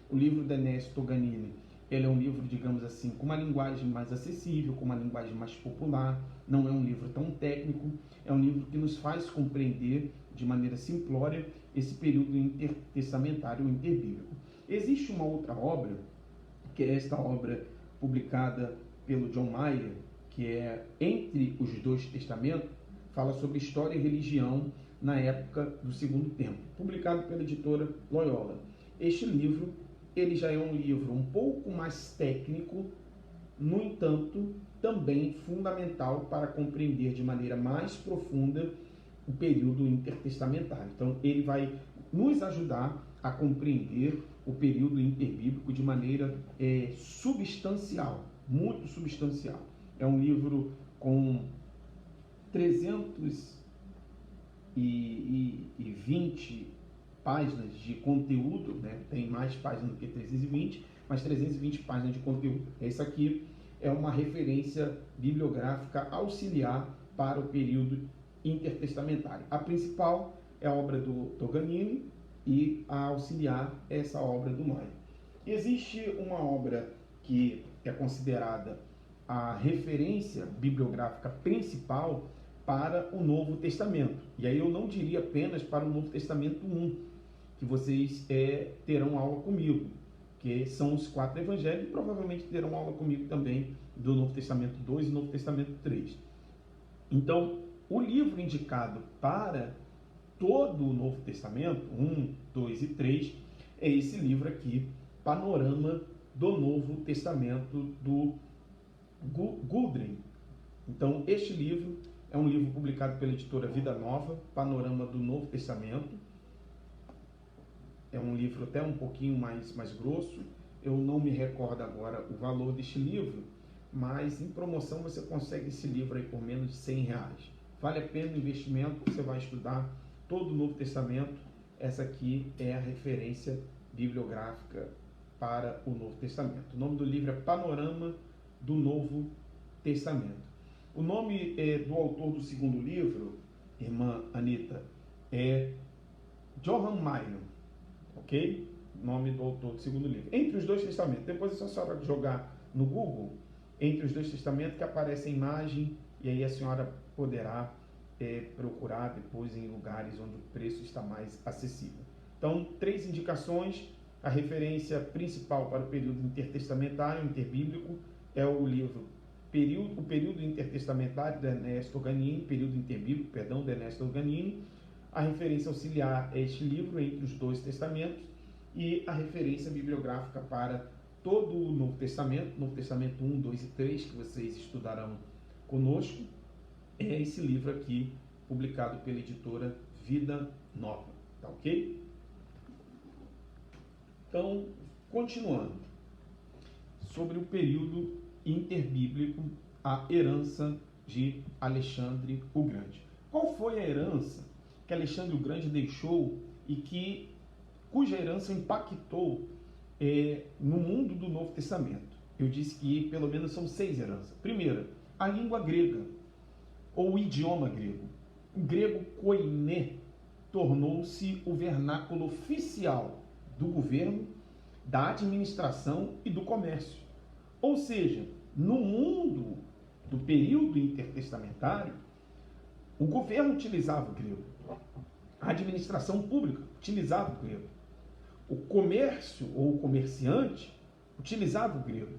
O livro de Enéas Toganini, ele é um livro, digamos assim, com uma linguagem mais acessível, com uma linguagem mais popular, não é um livro tão técnico, é um livro que nos faz compreender de maneira simplória esse período intertestamentário ou interbíblico. Existe uma outra obra, que é esta obra publicada pelo John Mayer, que é Entre os Dois Testamentos, fala sobre história e religião na época do Segundo Templo, publicado pela editora Loyola. Este livro, ele já é um livro um pouco mais técnico, no entanto, também fundamental para compreender de maneira mais profunda o período intertestamentário. Então, ele vai nos ajudar a compreender o período interbíblico de maneira substancial, muito substancial. É um livro com 320 páginas de conteúdo, né? Tem mais páginas do que 320, mas 320 páginas de conteúdo. Esse aqui é uma referência bibliográfica auxiliar para o período intertestamentário. A principal é a obra do Toscanini e a auxiliar é essa obra do Mayer. Existe uma obra que é considerada a referência bibliográfica principal para o Novo Testamento. E aí eu não diria apenas para o Novo Testamento 1, que vocês terão aula comigo, que são os 4 evangelhos, e provavelmente terão aula comigo também do Novo Testamento 2 e Novo Testamento 3. Então, o livro indicado para todo o Novo Testamento, 1, 2 e 3, é esse livro aqui, Panorama do Novo Testamento, do Guldrin. Então, este livro é um livro publicado pela editora Vida Nova, Panorama do Novo Testamento. É um livro até um pouquinho mais grosso. Eu não me recordo agora o valor deste livro, mas em promoção você consegue esse livro aí por menos de R$100. Vale a pena o investimento, você vai estudar todo o Novo Testamento. Essa aqui é a referência bibliográfica para o Novo Testamento. O nome do livro é Panorama do Novo Testamento. O nome do autor do segundo livro, irmã Anita, é Johann Mayer, ok? Nome do autor do segundo livro. Entre os Dois Testamentos. Depois é só a senhora jogar no Google, Entre os Dois Testamentos, que aparece a imagem, e aí a senhora poderá procurar depois em lugares onde o preço está mais acessível. Então, 3 indicações. A referência principal para o período intertestamentário, interbíblico, é o livro O Período Intertestamentário, de Ernesto Toscanini, período interbíblico, perdão, de Ernesto Toscanini. A referência auxiliar é este livro, Entre os Dois Testamentos, e a referência bibliográfica para todo o Novo Testamento 1, 2 e 3, que vocês estudarão conosco, é esse livro aqui, publicado pela editora Vida Nova. Tá ok? Então, continuando, sobre o período interbíblico, a herança de Alexandre o Grande. Qual foi a herança que Alexandre o Grande deixou e cuja herança impactou no mundo do Novo Testamento? Eu disse que pelo menos são 6 heranças. Primeira, a língua grega, ou o idioma grego. O grego koiné tornou-se o vernáculo oficial do governo, da administração e do comércio. Ou seja, no mundo do período intertestamentário, o governo utilizava o grego, a administração pública utilizava o grego, o comércio ou o comerciante utilizava o grego.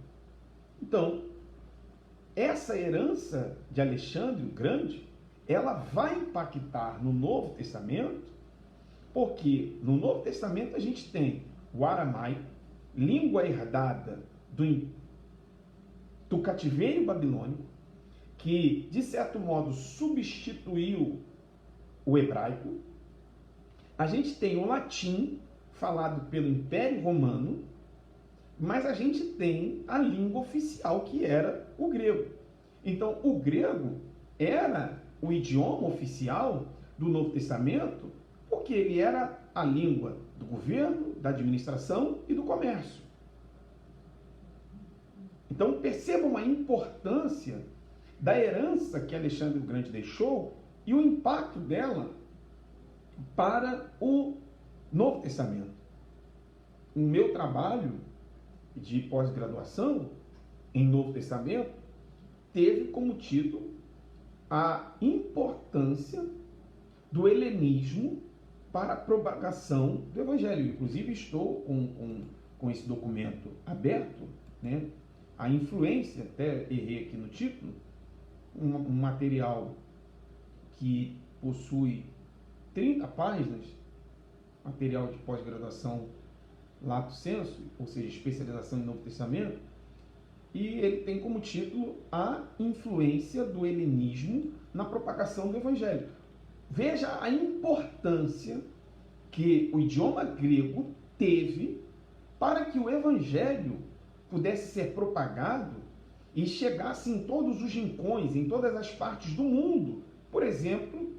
Então, essa herança de Alexandre o Grande, ela vai impactar no Novo Testamento, porque no Novo Testamento a gente tem o aramaico, língua herdada do cativeiro babilônico, que de certo modo substituiu o hebraico. A gente tem o latim, falado pelo Império Romano, mas a gente tem a língua oficial, que era o grego. Então, o grego era o idioma oficial do Novo Testamento, porque ele era a língua do governo, da administração e do comércio. Então, percebam a importância da herança que Alexandre o Grande deixou e o impacto dela para o Novo Testamento. O meu trabalho de pós-graduação em Novo Testamento teve como título a importância do helenismo para a propagação do Evangelho. Inclusive, estou com esse documento aberto, né? A influência, até errei aqui no título, um material que possui 30 páginas, material de pós-graduação Lato Sensu, ou seja, especialização em Novo Testamento, e ele tem como título A Influência do Helenismo na Propagação do Evangelho. Veja a importância que o idioma grego teve para que o Evangelho pudesse ser propagado e chegasse em todos os rincões, em todas as partes do mundo. Por exemplo,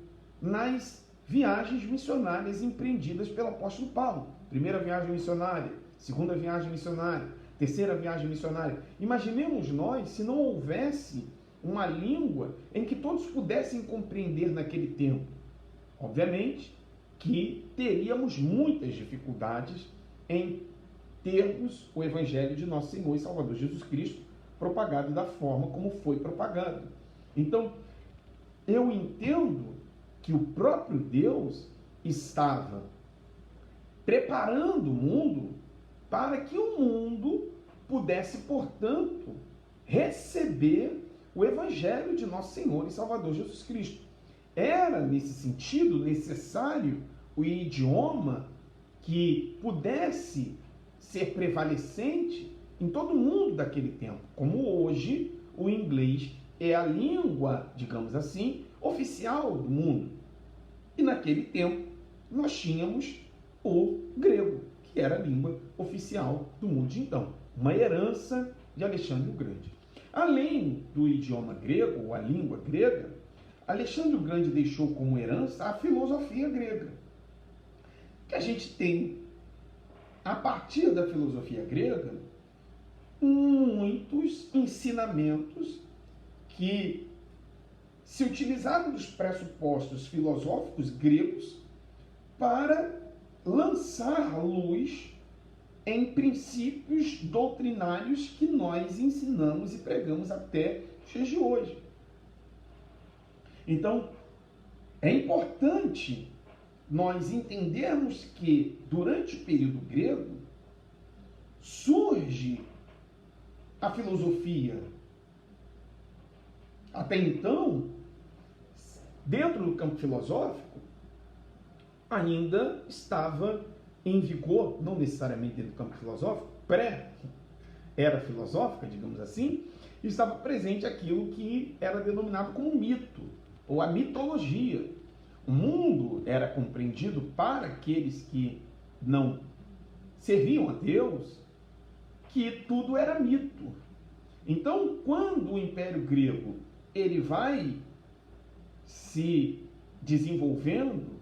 nas viagens missionárias empreendidas pelo apóstolo Paulo. Primeira viagem missionária, segunda viagem missionária, terceira viagem missionária. Imaginemos nós se não houvesse uma língua em que todos pudessem compreender naquele tempo. Obviamente que teríamos muitas dificuldades em termos o Evangelho de nosso Senhor e Salvador Jesus Cristo propagado da forma como foi propagado. Então, eu entendo que o próprio Deus estava preparando o mundo para que o mundo pudesse, portanto, receber o Evangelho de nosso Senhor e Salvador Jesus Cristo. Era, nesse sentido, necessário o idioma que pudesse ser prevalecente em todo o mundo daquele tempo. Como hoje, o inglês é a língua, digamos assim, oficial do mundo. E naquele tempo, nós tínhamos o grego, que era a língua oficial do mundo de então. Uma herança de Alexandre o Grande. Além do idioma grego, ou a língua grega, Alexandre o Grande deixou como herança a filosofia grega. Que a gente tem, a partir da filosofia grega, muitos ensinamentos que se utilizaram dos pressupostos filosóficos gregos para lançar luz em princípios doutrinários que nós ensinamos e pregamos até os dias de hoje. Então, é importante nós entendermos que, durante o período grego, surge a filosofia. Até então, dentro do campo filosófico, ainda estava em vigor, não necessariamente dentro do campo filosófico, pré-era filosófica, digamos assim, estava presente aquilo que era denominado como mito, ou a mitologia. O mundo era compreendido para aqueles que não serviam a Deus, que tudo era mito. Então, quando o Império Grego ele vai se desenvolvendo,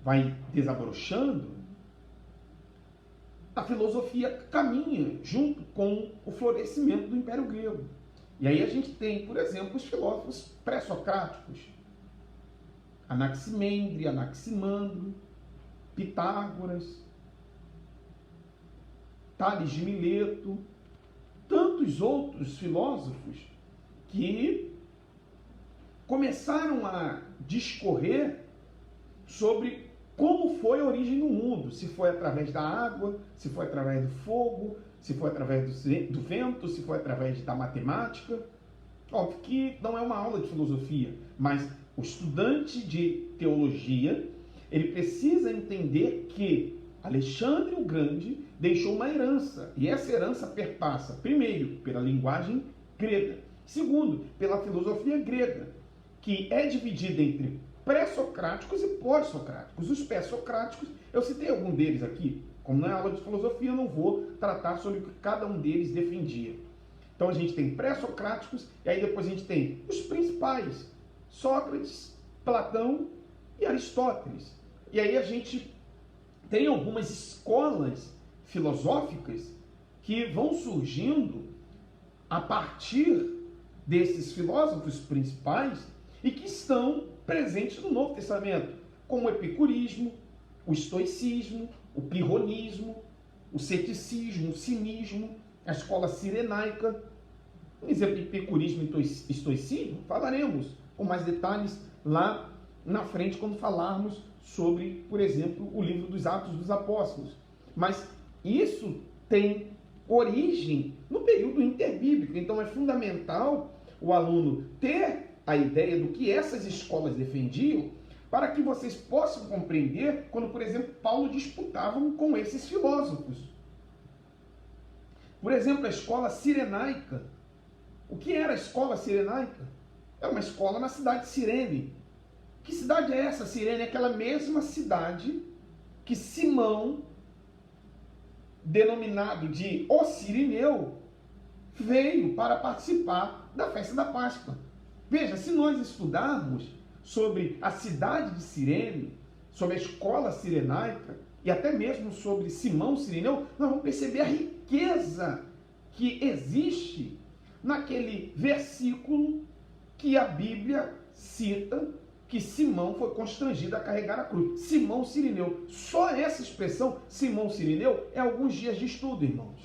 vai desabrochando, a filosofia caminha junto com o florescimento do Império Grego. E aí a gente tem, por exemplo, os filósofos pré-socráticos, Anaximandro, Anaximandro, Pitágoras, Tales de Mileto, tantos outros filósofos que começaram a discorrer sobre como foi a origem do mundo, se foi através da água, se foi através do fogo, se foi através do vento, se foi através da matemática. Óbvio que não é uma aula de filosofia, mas o estudante de teologia, ele precisa entender que Alexandre o Grande deixou uma herança, e essa herança perpassa, primeiro, pela linguagem grega, segundo, pela filosofia grega, que é dividida entre pré-socráticos e pós-socráticos. Os pré-socráticos, eu citei algum deles aqui, como não é aula de filosofia, eu não vou tratar sobre o que cada um deles defendia. Então a gente tem pré-socráticos, e aí depois a gente tem os principais, Sócrates, Platão e Aristóteles. E aí a gente tem algumas escolas filosóficas que vão surgindo a partir desses filósofos principais e que estão presentes no Novo Testamento, como o epicurismo, o estoicismo, o pirronismo, o ceticismo, o cinismo, a escola cirenaica. Um exemplo de epicurismo e estoicismo falaremos com mais detalhes lá na frente quando falarmos sobre, por exemplo, o livro dos Atos dos Apóstolos. Mas isso tem origem no período interbíblico. Então é fundamental o aluno ter a ideia do que essas escolas defendiam para que vocês possam compreender quando, por exemplo, Paulo disputava com esses filósofos. Por exemplo, a escola cirenaica. O que era a escola cirenaica? É uma escola na cidade de Cirene. Que cidade é essa? Cirene é aquela mesma cidade que Simão, denominado de o Cirineu, veio para participar da festa da Páscoa. Veja, se nós estudarmos sobre a cidade de Cirene, sobre a escola cirenaica e até mesmo sobre Simão Cirineu, nós vamos perceber a riqueza que existe naquele versículo que a Bíblia cita que Simão foi constrangido a carregar a cruz. Simão Cirineu. Só essa expressão, Simão Cirineu, é alguns dias de estudo, irmãos.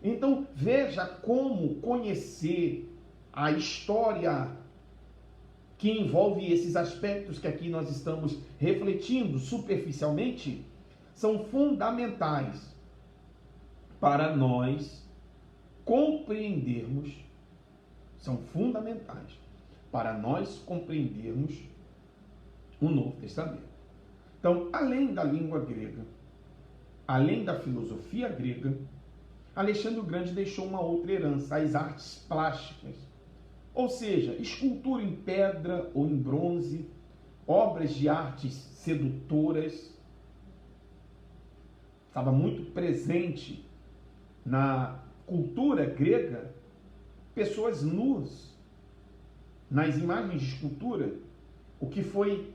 Então, veja como conhecer a história que envolve esses aspectos que aqui nós estamos refletindo superficialmente, são fundamentais para nós compreendermos, o Novo Testamento. Então, além da língua grega, além da filosofia grega, Alexandre o Grande deixou uma outra herança, as artes plásticas. Ou seja, escultura em pedra ou em bronze, obras de artes sedutoras. Estava muito presente na cultura grega pessoas nuas nas imagens de escultura, o que foi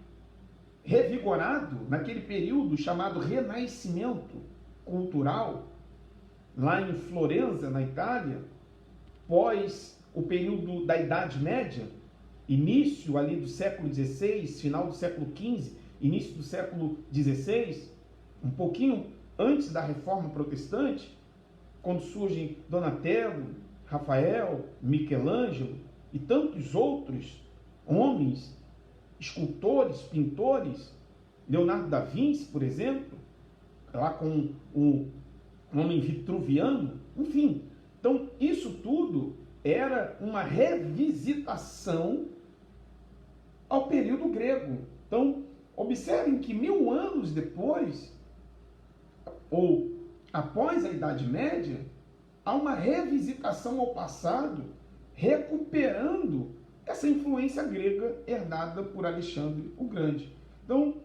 revigorado naquele período chamado Renascimento cultural, lá em Florença, na Itália, pós o período da Idade Média, início ali do século XVI, final do século XV, início do século XVI, um pouquinho antes da Reforma Protestante, quando surgem Donatello, Rafael, Michelangelo e tantos outros homens, escultores, pintores, Leonardo da Vinci, por exemplo, lá com o homem vitruviano, enfim. Então, isso tudo era uma revisitação ao período grego. Então, observem que 1000 anos depois, ou após a Idade Média, há uma revisitação ao passado, recuperando essa influência grega herdada por Alexandre o Grande. Então,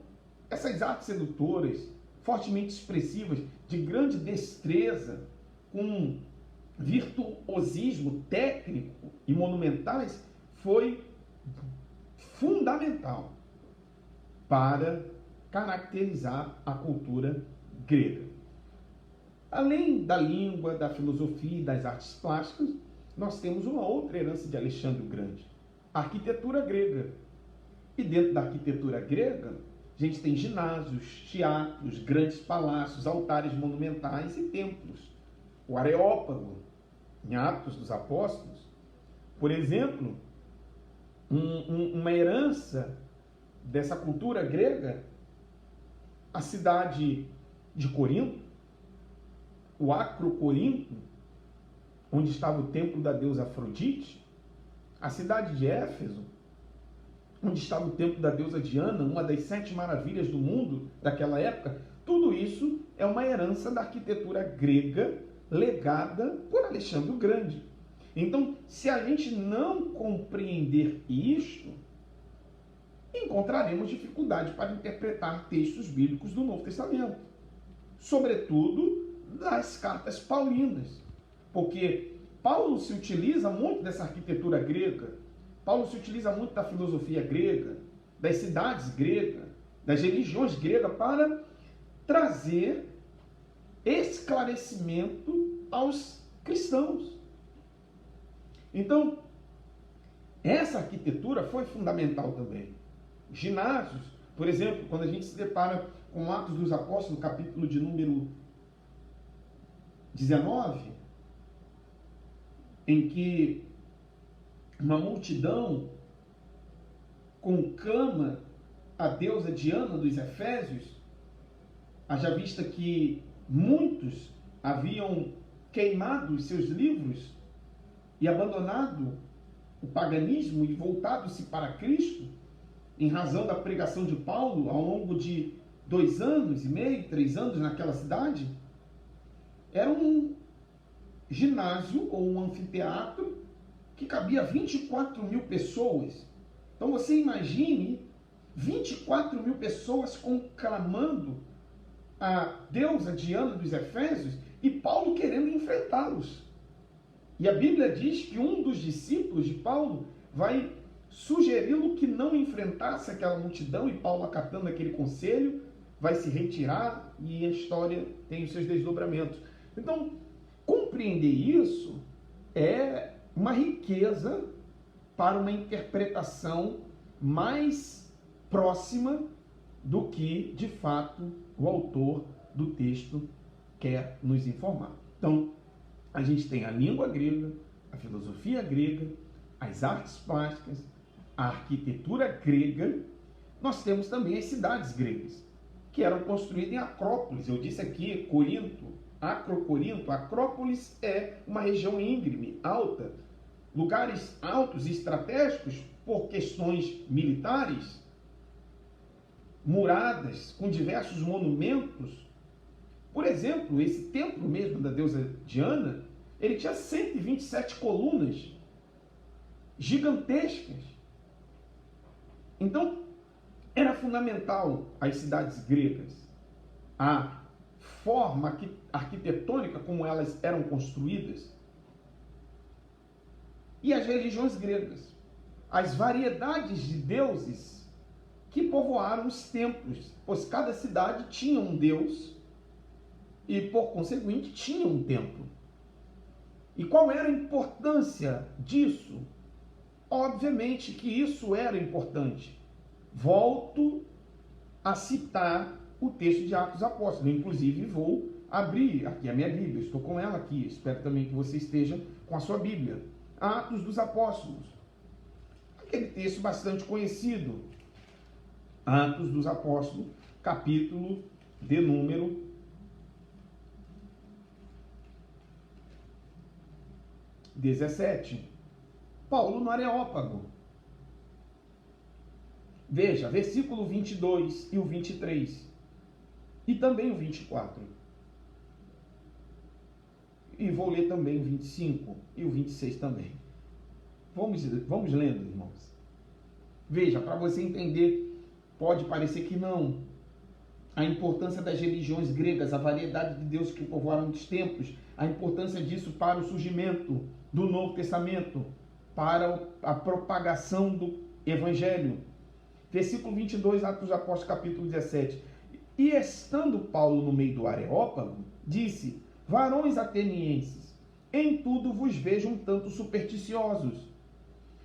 essas artes sedutoras, fortemente expressivas, de grande destreza, com virtuosismo técnico e monumentais, foi fundamental para caracterizar a cultura grega. Além da língua, da filosofia e das artes plásticas, nós temos uma outra herança de Alexandre o Grande, a arquitetura grega. E dentro da arquitetura grega, a gente tem ginásios, teatros, grandes palácios, altares monumentais e templos. O Areópago, em Atos dos Apóstolos, por exemplo, uma herança dessa cultura grega, a cidade de Corinto, o Acro Corinto, onde estava o templo da deusa Afrodite, a cidade de Éfeso, onde estava o templo da deusa Diana, uma das 7 maravilhas do mundo daquela época, tudo isso é uma herança da arquitetura grega legada por Alexandre o Grande. Então, se a gente não compreender isto, encontraremos dificuldade para interpretar textos bíblicos do Novo Testamento, sobretudo das cartas paulinas, porque Paulo se utiliza muito dessa arquitetura grega, Paulo se utiliza muito da filosofia grega, das cidades gregas, das religiões gregas, para trazer esclarecimento aos cristãos. Então, essa arquitetura foi fundamental também. Ginásios, por exemplo, quando a gente se depara com Atos dos Apóstolos, capítulo de número 19, em que uma multidão conclama a deusa Diana dos Efésios, haja vista que muitos haviam queimado os seus livros e abandonado o paganismo e voltado-se para Cristo, em razão da pregação de Paulo ao longo de 2 anos e meio, 3 anos naquela cidade, era um ginásio ou um anfiteatro que cabia 24 mil pessoas. Então você imagine 24 mil pessoas conclamando a deusa Diana dos Efésios e Paulo querendo enfrentá-los. E a Bíblia diz que um dos discípulos de Paulo vai sugeri-lo que não enfrentasse aquela multidão, e Paulo, acatando aquele conselho, vai se retirar, e a história tem os seus desdobramentos. Então, compreender isso é uma riqueza para uma interpretação mais próxima do que, de fato, o autor do texto quer nos informar. Então, a gente tem a língua grega, a filosofia grega, as artes plásticas, a arquitetura grega. Nós temos também as cidades gregas, que eram construídas em acrópolis. Eu disse aqui, Corinto, Acrocorinto. Acrópolis é uma região íngreme, alta, lugares altos e estratégicos por questões militares, muradas, com diversos monumentos. Por exemplo, esse templo mesmo da deusa Diana, ele tinha 127 colunas gigantescas. Então, era fundamental as cidades gregas, a forma arquitetônica como elas eram construídas, e as religiões gregas, as variedades de deuses que povoaram os templos, pois cada cidade tinha um deus e, por conseguinte, tinha um templo. E qual era a importância disso? Obviamente que isso era importante. Volto a citar o texto de Atos Apóstolos. Inclusive, vou abrir aqui a minha Bíblia. Estou com ela aqui. Espero também que você esteja com a sua Bíblia. Atos dos Apóstolos. Aquele texto bastante conhecido. Atos dos Apóstolos, capítulo de número 17. Paulo no Areópago. Veja, versículo 22 e o 23. E também o 24. E vou ler também o 25 e o 26 também. Vamos lendo, irmãos. Veja, para você entender, pode parecer que não. A importância das religiões gregas, a variedade de deuses que povoaram os templos, a importância disso para o surgimento do Novo Testamento, para a propagação do Evangelho. Versículo 22, Atos dos Apóstolos, capítulo 17. E estando Paulo no meio do Areópago, disse: varões atenienses, em tudo vos vejo um tanto supersticiosos,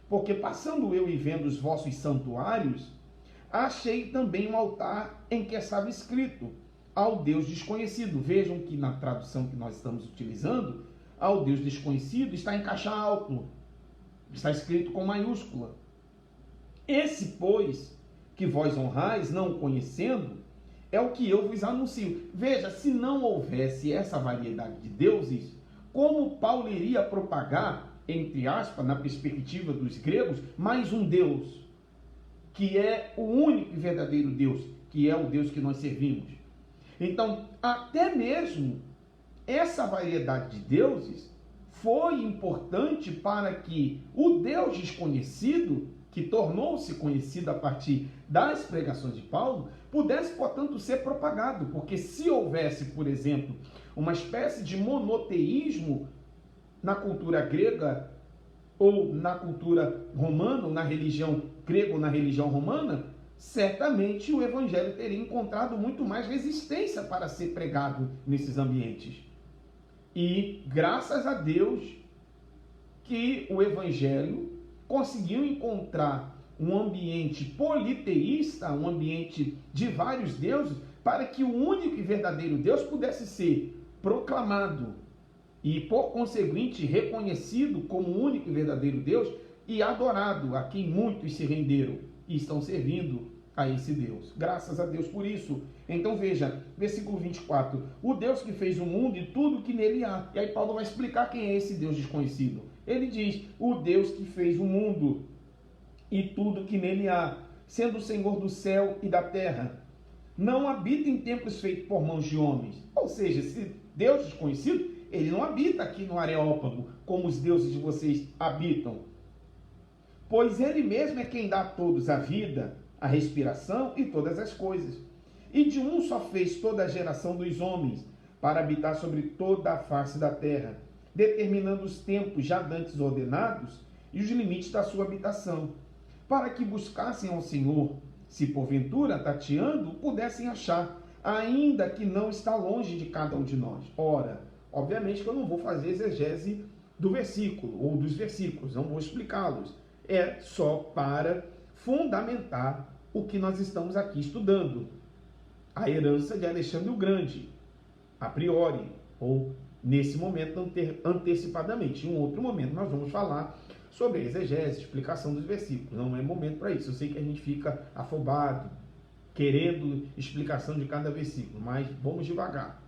porque passando eu e vendo os vossos santuários, achei também um altar em que estava escrito: ao Deus desconhecido. Vejam que na tradução que nós estamos utilizando, ao Deus desconhecido está em caixa alto, está escrito com maiúscula. Esse, pois, que vós honrais, não o conhecendo, é o que eu vos anuncio. Veja, se não houvesse essa variedade de deuses, como Paulo iria propagar, entre aspas, na perspectiva dos gregos, mais um Deus, que é o único e verdadeiro Deus, que é o Deus que nós servimos? Então, até mesmo essa variedade de deuses foi importante para que o Deus desconhecido, que tornou-se conhecido a partir das pregações de Paulo, pudesse, portanto, ser propagado. Porque se houvesse, por exemplo, uma espécie de monoteísmo na cultura grega, ou na cultura romana, ou na religião grega ou na religião romana, certamente o evangelho teria encontrado muito mais resistência para ser pregado nesses ambientes. E graças a Deus que o evangelho conseguiu encontrar um ambiente politeísta, um ambiente de vários deuses, para que o único e verdadeiro Deus pudesse ser proclamado e, por conseguinte, reconhecido como o único e verdadeiro Deus e adorado, a quem muitos se renderam e estão servindo a esse Deus. Graças a Deus por isso. Então veja, versículo 24. O Deus que fez o mundo e tudo que nele há. E aí Paulo vai explicar quem é esse Deus desconhecido. Ele diz, o Deus que fez o mundo e tudo que nele há, sendo o Senhor do céu e da terra. Não habita em templos feitos por mãos de homens. Ou seja, esse Deus desconhecido, ele não habita aqui no Areópago, como os deuses de vocês habitam. Pois ele mesmo é quem dá a todos a vida, a respiração e todas as coisas. E de um só fez toda a geração dos homens, para habitar sobre toda a face da terra, determinando os tempos já dantes ordenados e os limites da sua habitação, para que buscassem ao Senhor, se porventura, tateando, pudessem achar, ainda que não está longe de cada um de nós. Ora, obviamente que eu não vou fazer exegese do versículo, ou dos versículos, não vou explicá-los. É só para fundamentar o que nós estamos aqui estudando. A herança de Alexandre o Grande, a priori, ou nesse momento antecipadamente. Em um outro momento nós vamos falar sobre a exegese, explicação dos versículos. Não é momento para isso. Eu sei que a gente fica afobado, querendo explicação de cada versículo, mas vamos devagar.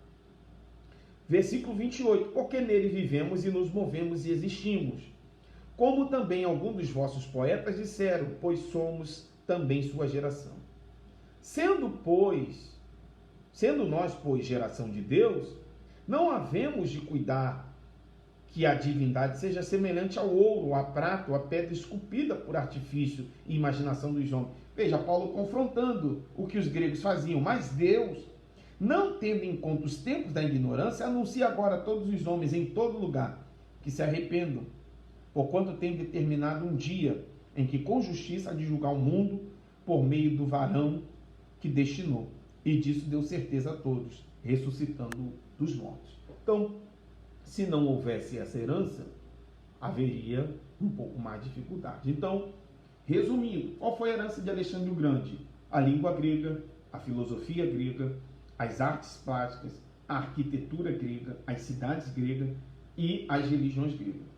Versículo 28. Porque nele vivemos e nos movemos e existimos. Como também alguns dos vossos poetas disseram, pois somos também sua geração. Sendo nós, pois, geração de Deus, não havemos de cuidar que a divindade seja semelhante ao ouro, à prata, ou à pedra esculpida por artifício e imaginação dos homens. Veja, Paulo confrontando o que os gregos faziam. Mas Deus, não tendo em conta os tempos da ignorância, anuncia agora a todos os homens em todo lugar que se arrependam, porquanto tem determinado um dia em que com justiça há de julgar o mundo por meio do varão que destinou. E disso deu certeza a todos, ressuscitando dos mortos. Então, se não houvesse essa herança, haveria um pouco mais de dificuldade. Então, resumindo, qual foi a herança de Alexandre o Grande? A língua grega, a filosofia grega, as artes plásticas, a arquitetura grega, as cidades gregas e as religiões gregas.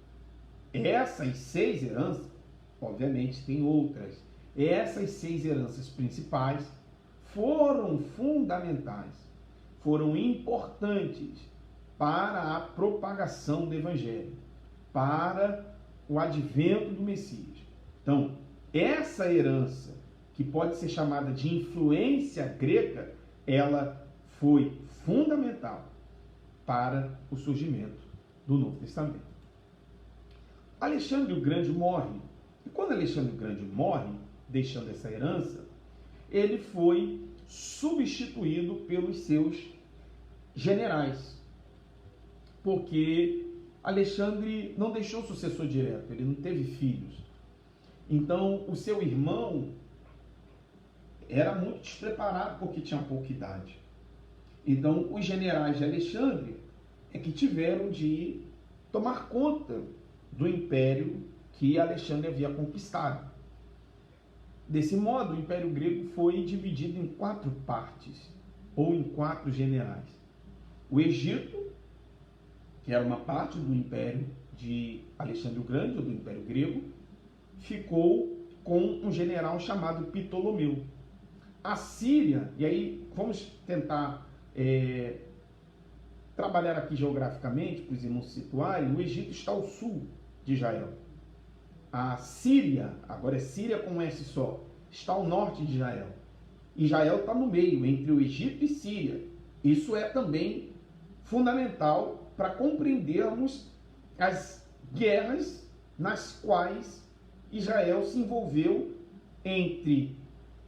Essas 6 heranças, obviamente tem outras, essas 6 heranças principais foram fundamentais, foram importantes para a propagação do Evangelho, para o advento do Messias. Então, essa herança, que pode ser chamada de influência grega, ela foi fundamental para o surgimento do Novo Testamento. Alexandre o Grande morre. E quando Alexandre o Grande morre, deixando essa herança, ele foi substituído pelos seus generais. Porque Alexandre não deixou sucessor direto, ele não teve filhos. Então, o seu irmão era muito despreparado porque tinha pouca idade. Então, os generais de Alexandre é que tiveram de tomar conta do império que Alexandre havia conquistado. Desse modo, o Império Grego foi dividido em 4 partes, ou em 4 generais. O Egito, que era uma parte do Império de Alexandre o Grande, ou do Império Grego, ficou com um general chamado Ptolomeu. A Síria, e aí vamos tentar trabalhar aqui geograficamente, para os irmãos se situarem, o Egito está ao sul de Israel. A Síria, agora é Síria com S só, está ao norte de Israel. Israel está no meio, entre o Egito e Síria. Isso é também fundamental para compreendermos as guerras nas quais Israel se envolveu entre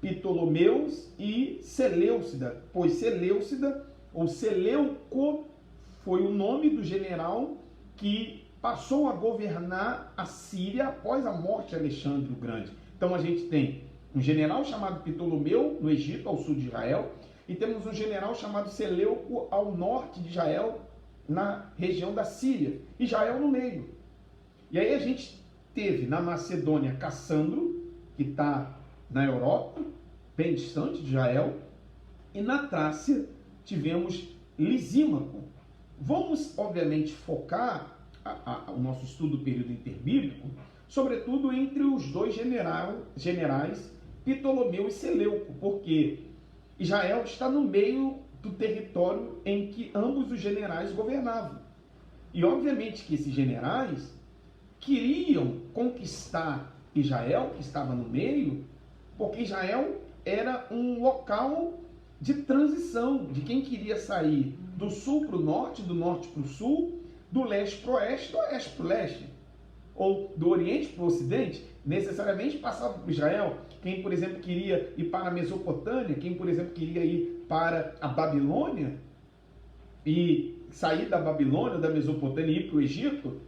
Ptolomeus e Seleucida, pois Seleucida, ou Seleuco, foi o nome do general que passou a governar a Síria após a morte de Alexandre o Grande. Então a gente tem um general chamado Ptolomeu, no Egito, ao sul de Israel, e temos um general chamado Seleuco, ao norte de Israel, na região da Síria. Israel no meio. E aí a gente teve na Macedônia Cassandro, que está na Europa, bem distante de Israel, e na Trácia tivemos Lisímaco. Vamos, obviamente, focar o nosso estudo do período interbíblico, sobretudo entre os 2 generais Ptolomeu e Seleuco, porque Israel está no meio do território em que ambos os generais governavam. E obviamente que esses generais queriam conquistar Israel, que estava no meio, porque Israel era um local de transição de quem queria sair do sul para o norte, do norte para o sul, do leste para o oeste, do oeste para o leste, ou do oriente para o ocidente, necessariamente passava por Israel. Quem, por exemplo, queria ir para a Mesopotâmia, quem, por exemplo, queria ir para a Babilônia e sair da Babilônia, da Mesopotâmia e ir para o Egito,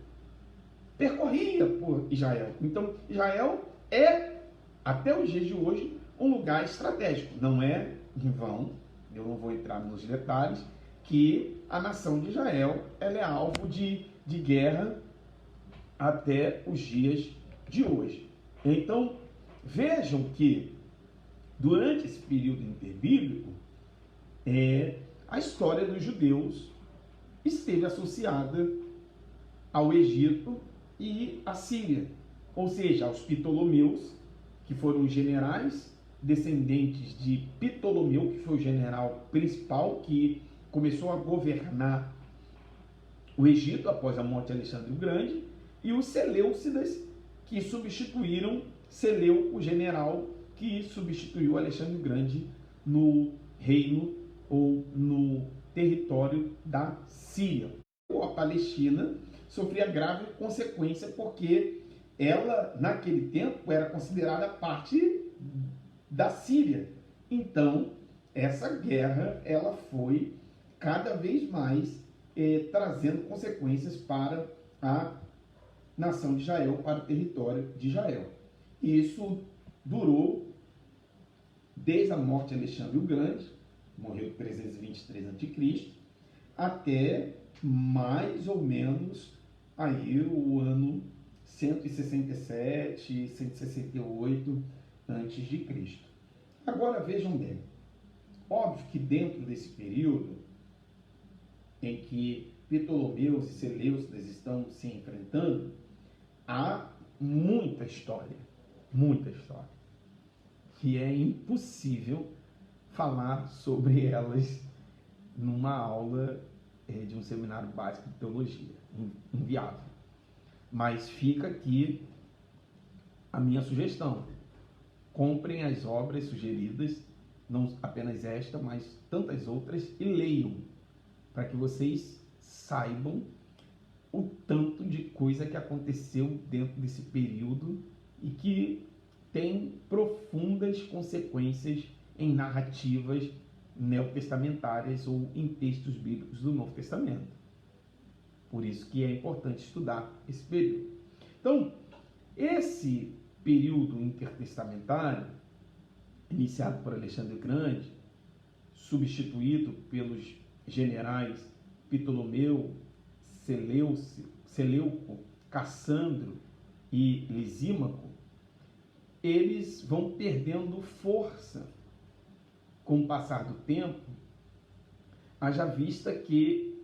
percorria por Israel. Então, Israel é, até os dias de hoje, um lugar estratégico. Não é em vão, eu não vou entrar nos detalhes, que a nação de Israel ela é alvo de guerra até os dias de hoje. Então, vejam que durante esse período interbíblico, a história dos judeus esteve associada ao Egito e à Síria, ou seja, aos Ptolomeus, que foram os generais descendentes de Ptolomeu, que foi o general principal que começou a governar o Egito após a morte de Alexandre o Grande, e os Seleucidas, que substituíram Seleuco, o general que substituiu Alexandre o Grande no reino ou no território da Síria. A Palestina sofria grave consequência porque ela, naquele tempo, era considerada parte da Síria. Então, essa guerra ela foi cada vez mais trazendo consequências para a nação de Israel, para o território de Israel. E isso durou desde a morte de Alexandre o Grande, morreu em 323 a.C., até mais ou menos aí o ano 167, 168 a.C. Agora vejam bem, óbvio que dentro desse período em que Ptolomeus e Seleucidas estão se enfrentando, há muita história, que é impossível falar sobre elas numa aula de um seminário básico de teologia, inviável. Mas fica aqui a minha sugestão: comprem as obras sugeridas, não apenas esta, mas tantas outras, e leiam, para que vocês saibam o tanto de coisa que aconteceu dentro desse período e que tem profundas consequências em narrativas neotestamentárias ou em textos bíblicos do Novo Testamento. Por isso que é importante estudar esse período. Então, esse período intertestamentário, iniciado por Alexandre o Grande, substituído pelos generais Ptolomeu, Seleuco, Cassandro e Lisímaco, eles vão perdendo força com o passar do tempo, haja vista que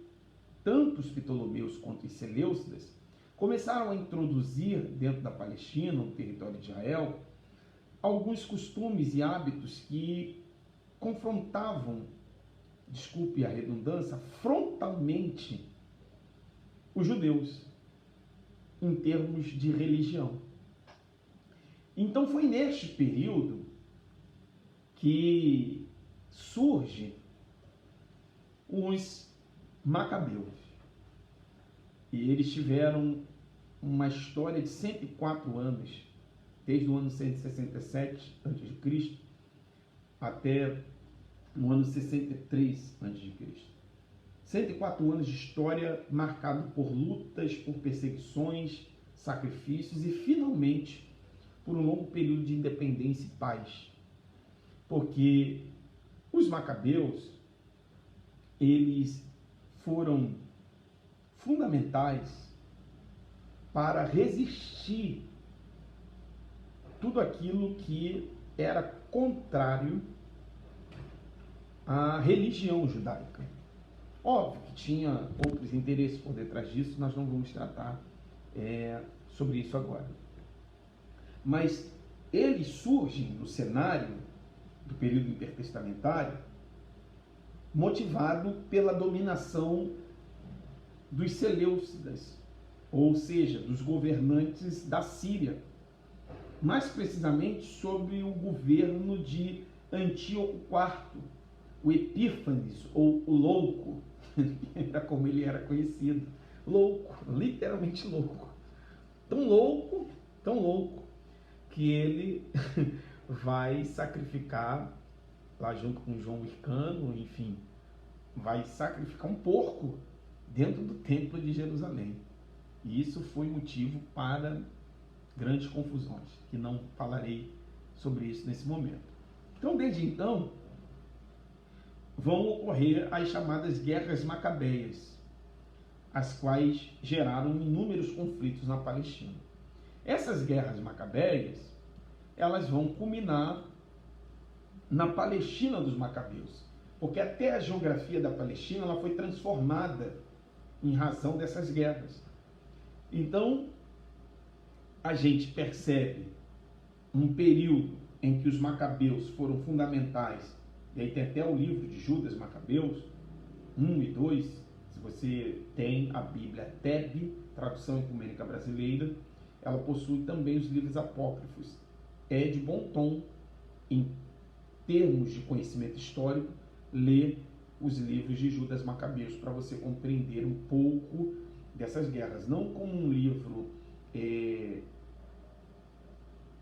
tanto os Ptolomeus quanto os Seleucidas começaram a introduzir dentro da Palestina, no território de Israel, alguns costumes e hábitos que confrontavam, desculpe a redundância, frontalmente os judeus em termos de religião. Então foi neste período que surge os Macabeus. E eles tiveram uma história de 104 anos, desde o ano 167 a.C. até o ano 63 a.C. 104 anos de história marcado por lutas, por perseguições, sacrifícios e, finalmente, por um longo período de independência e paz. Porque os Macabeus, eles foram fundamentais para resistir tudo aquilo que era contrário à religião judaica. Óbvio que tinha outros interesses por detrás disso, nós não vamos tratar sobre isso agora. Mas eles surgem no cenário do período intertestamentário motivado pela dominação dos Seleucidas, ou seja, dos governantes da Síria, mais precisamente sob o governo de Antíoco IV, o Epífanes, ou o Louco, era como ele era conhecido, louco, literalmente louco, tão louco, que ele vai sacrificar, lá junto com João Hircano, enfim, vai sacrificar um porco dentro do templo de Jerusalém. E isso foi motivo para grandes confusões, que não falarei sobre isso nesse momento. Então, desde então, vão ocorrer as chamadas guerras macabeias, as quais geraram inúmeros conflitos na Palestina. Essas guerras macabeias, elas vão culminar na Palestina dos Macabeus, porque até a geografia da Palestina ela foi transformada em razão dessas guerras. Então, a gente percebe um período em que os Macabeus foram fundamentais, e aí tem até o livro de Judas Macabeus, 1 e 2, se você tem a Bíblia Teb, tradução ecumênica brasileira, ela possui também os livros apócrifos. É de bom tom, em termos de conhecimento histórico, ler os livros de Judas Macabeus para você compreender um pouco dessas guerras. Não como um livro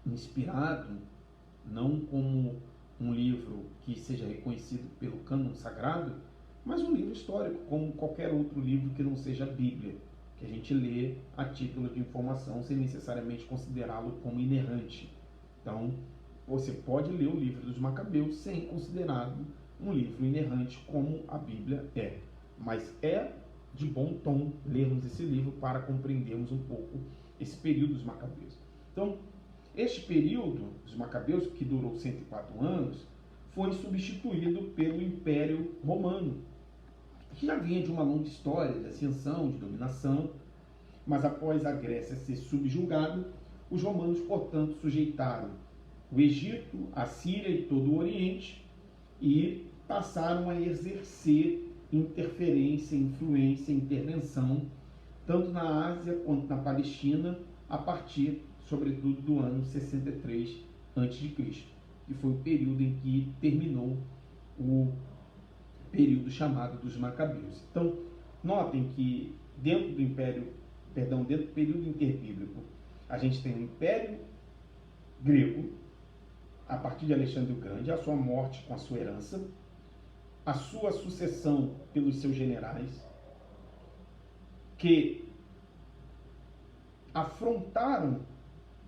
inspirado, não como um livro que seja reconhecido pelo cânon sagrado, mas um livro histórico, como qualquer outro livro que não seja a Bíblia, que a gente lê a título de informação sem necessariamente considerá-lo como inerrante. Então, você pode ler o livro dos Macabeus sem considerá-lo um livro inerrante como a Bíblia é. Mas é de bom tom lermos esse livro para compreendermos um pouco esse período dos Macabeus. Então, este período dos Macabeus, que durou 104 anos, foi substituído pelo Império Romano, que já vinha de uma longa história de ascensão, de dominação, mas após a Grécia ser subjugada, os romanos, portanto, sujeitaram o Egito, a Síria e todo o Oriente e passaram a exercer interferência, influência, intervenção, tanto na Ásia quanto na Palestina, a partir, sobretudo, do ano 63 a.C., que foi o período em que terminou o período chamado dos Macabeus. Então, notem que dentro do período interbíblico, a gente tem o Império Grego, a partir de Alexandre o Grande, a sua morte com a sua herança, a sua sucessão pelos seus generais, que afrontaram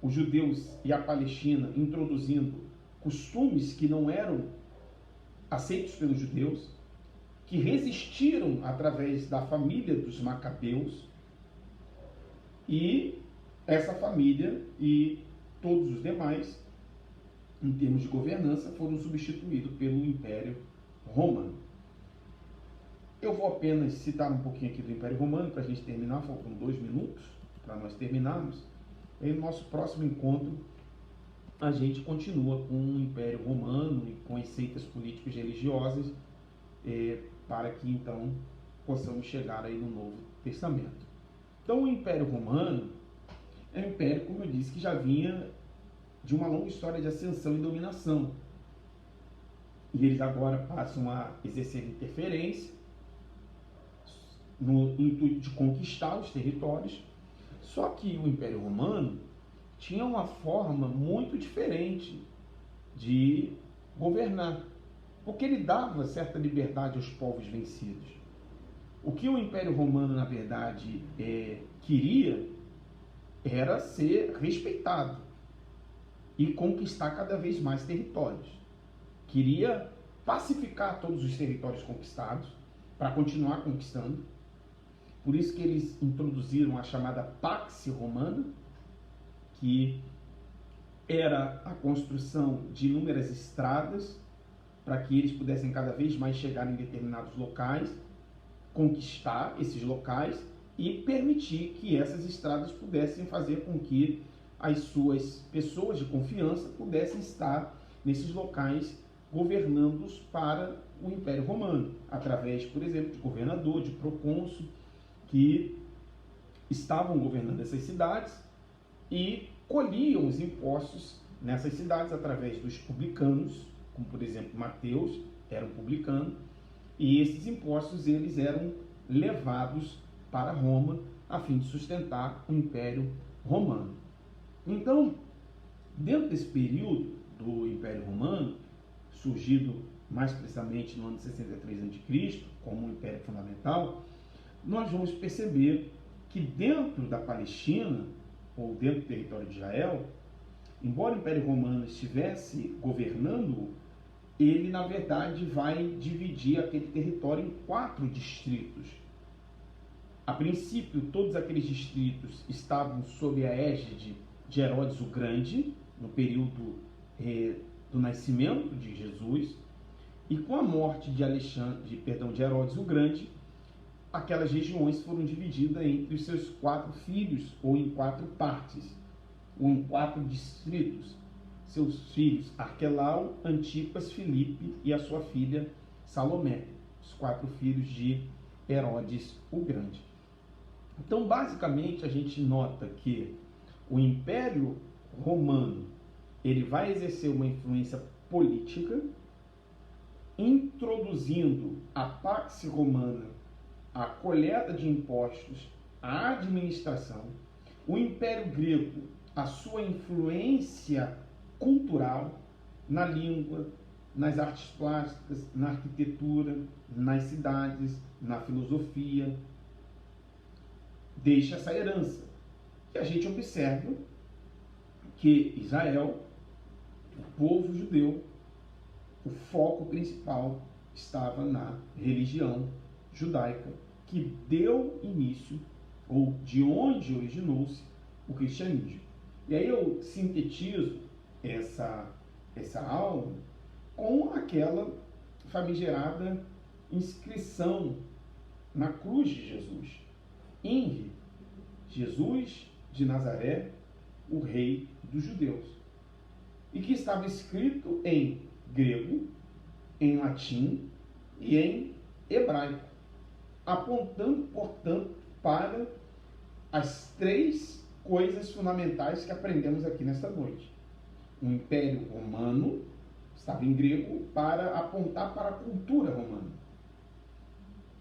os judeus e a Palestina, introduzindo costumes que não eram aceitos pelos judeus, que resistiram através da família dos Macabeus, e essa família e todos os demais, em termos de governança, foram substituídos pelo Império Romano. Eu vou apenas citar um pouquinho aqui do Império Romano para a gente terminar, faltam 2 minutos para nós terminarmos. E no nosso próximo encontro a gente continua com o Império Romano e com as seitas políticas religiosas, para que então possamos chegar aí no Novo Testamento. Então o Império Romano é um império, como eu disse, que já vinha de uma longa história de ascensão e dominação. E eles agora passam a exercer interferência no intuito de conquistar os territórios. Só que o Império Romano tinha uma forma muito diferente de governar, porque ele dava certa liberdade aos povos vencidos. O que o Império Romano, na verdade, queria era ser respeitado e conquistar cada vez mais territórios. Queria pacificar todos os territórios conquistados para continuar conquistando. Por isso que eles introduziram a chamada Pax Romana, que era a construção de inúmeras estradas para que eles pudessem cada vez mais chegar em determinados locais, conquistar esses locais e permitir que essas estradas pudessem fazer com que as suas pessoas de confiança pudessem estar nesses locais governando para o Império Romano, através, por exemplo, de governador, de procônsul, que estavam governando essas cidades e colhiam os impostos nessas cidades através dos publicanos, como por exemplo Mateus era um publicano, e esses impostos eles eram levados para Roma a fim de sustentar o Império Romano. Então, dentro desse período do Império Romano, surgido mais precisamente no ano 63 a.C., como um império fundamental, nós vamos perceber que dentro da Palestina, ou dentro do território de Israel, embora o Império Romano estivesse governando, ele na verdade vai dividir aquele território em 4 distritos. A princípio, todos aqueles distritos estavam sob a égide de Herodes o Grande, no período do nascimento de Jesus, e com a morte de Herodes o Grande, aquelas regiões foram divididas entre os seus 4 filhos, ou em 4 partes, ou em 4 distritos. Seus filhos Arquelau, Antipas, Filipe e a sua filha Salomé, os 4 filhos de Herodes o Grande. Então, basicamente, a gente nota que o Império Romano ele vai exercer uma influência política, introduzindo a Pax Romana, a coleta de impostos, a administração, o Império Grego, a sua influência cultural na língua, nas artes plásticas, na arquitetura, nas cidades, na filosofia, deixa essa herança. E a gente observa que Israel, o povo judeu, o foco principal estava na religião judaica, que deu início, ou de onde originou-se, o cristianismo. E aí eu sintetizo essa aula com aquela famigerada inscrição na cruz de Jesus. INRI, Jesus de Nazaré, o Rei dos Judeus. E que estava escrito em grego, em latim e em hebraico, apontando, portanto, para as 3 coisas fundamentais que aprendemos aqui nesta noite. O Império Romano estava em grego para apontar para a cultura romana.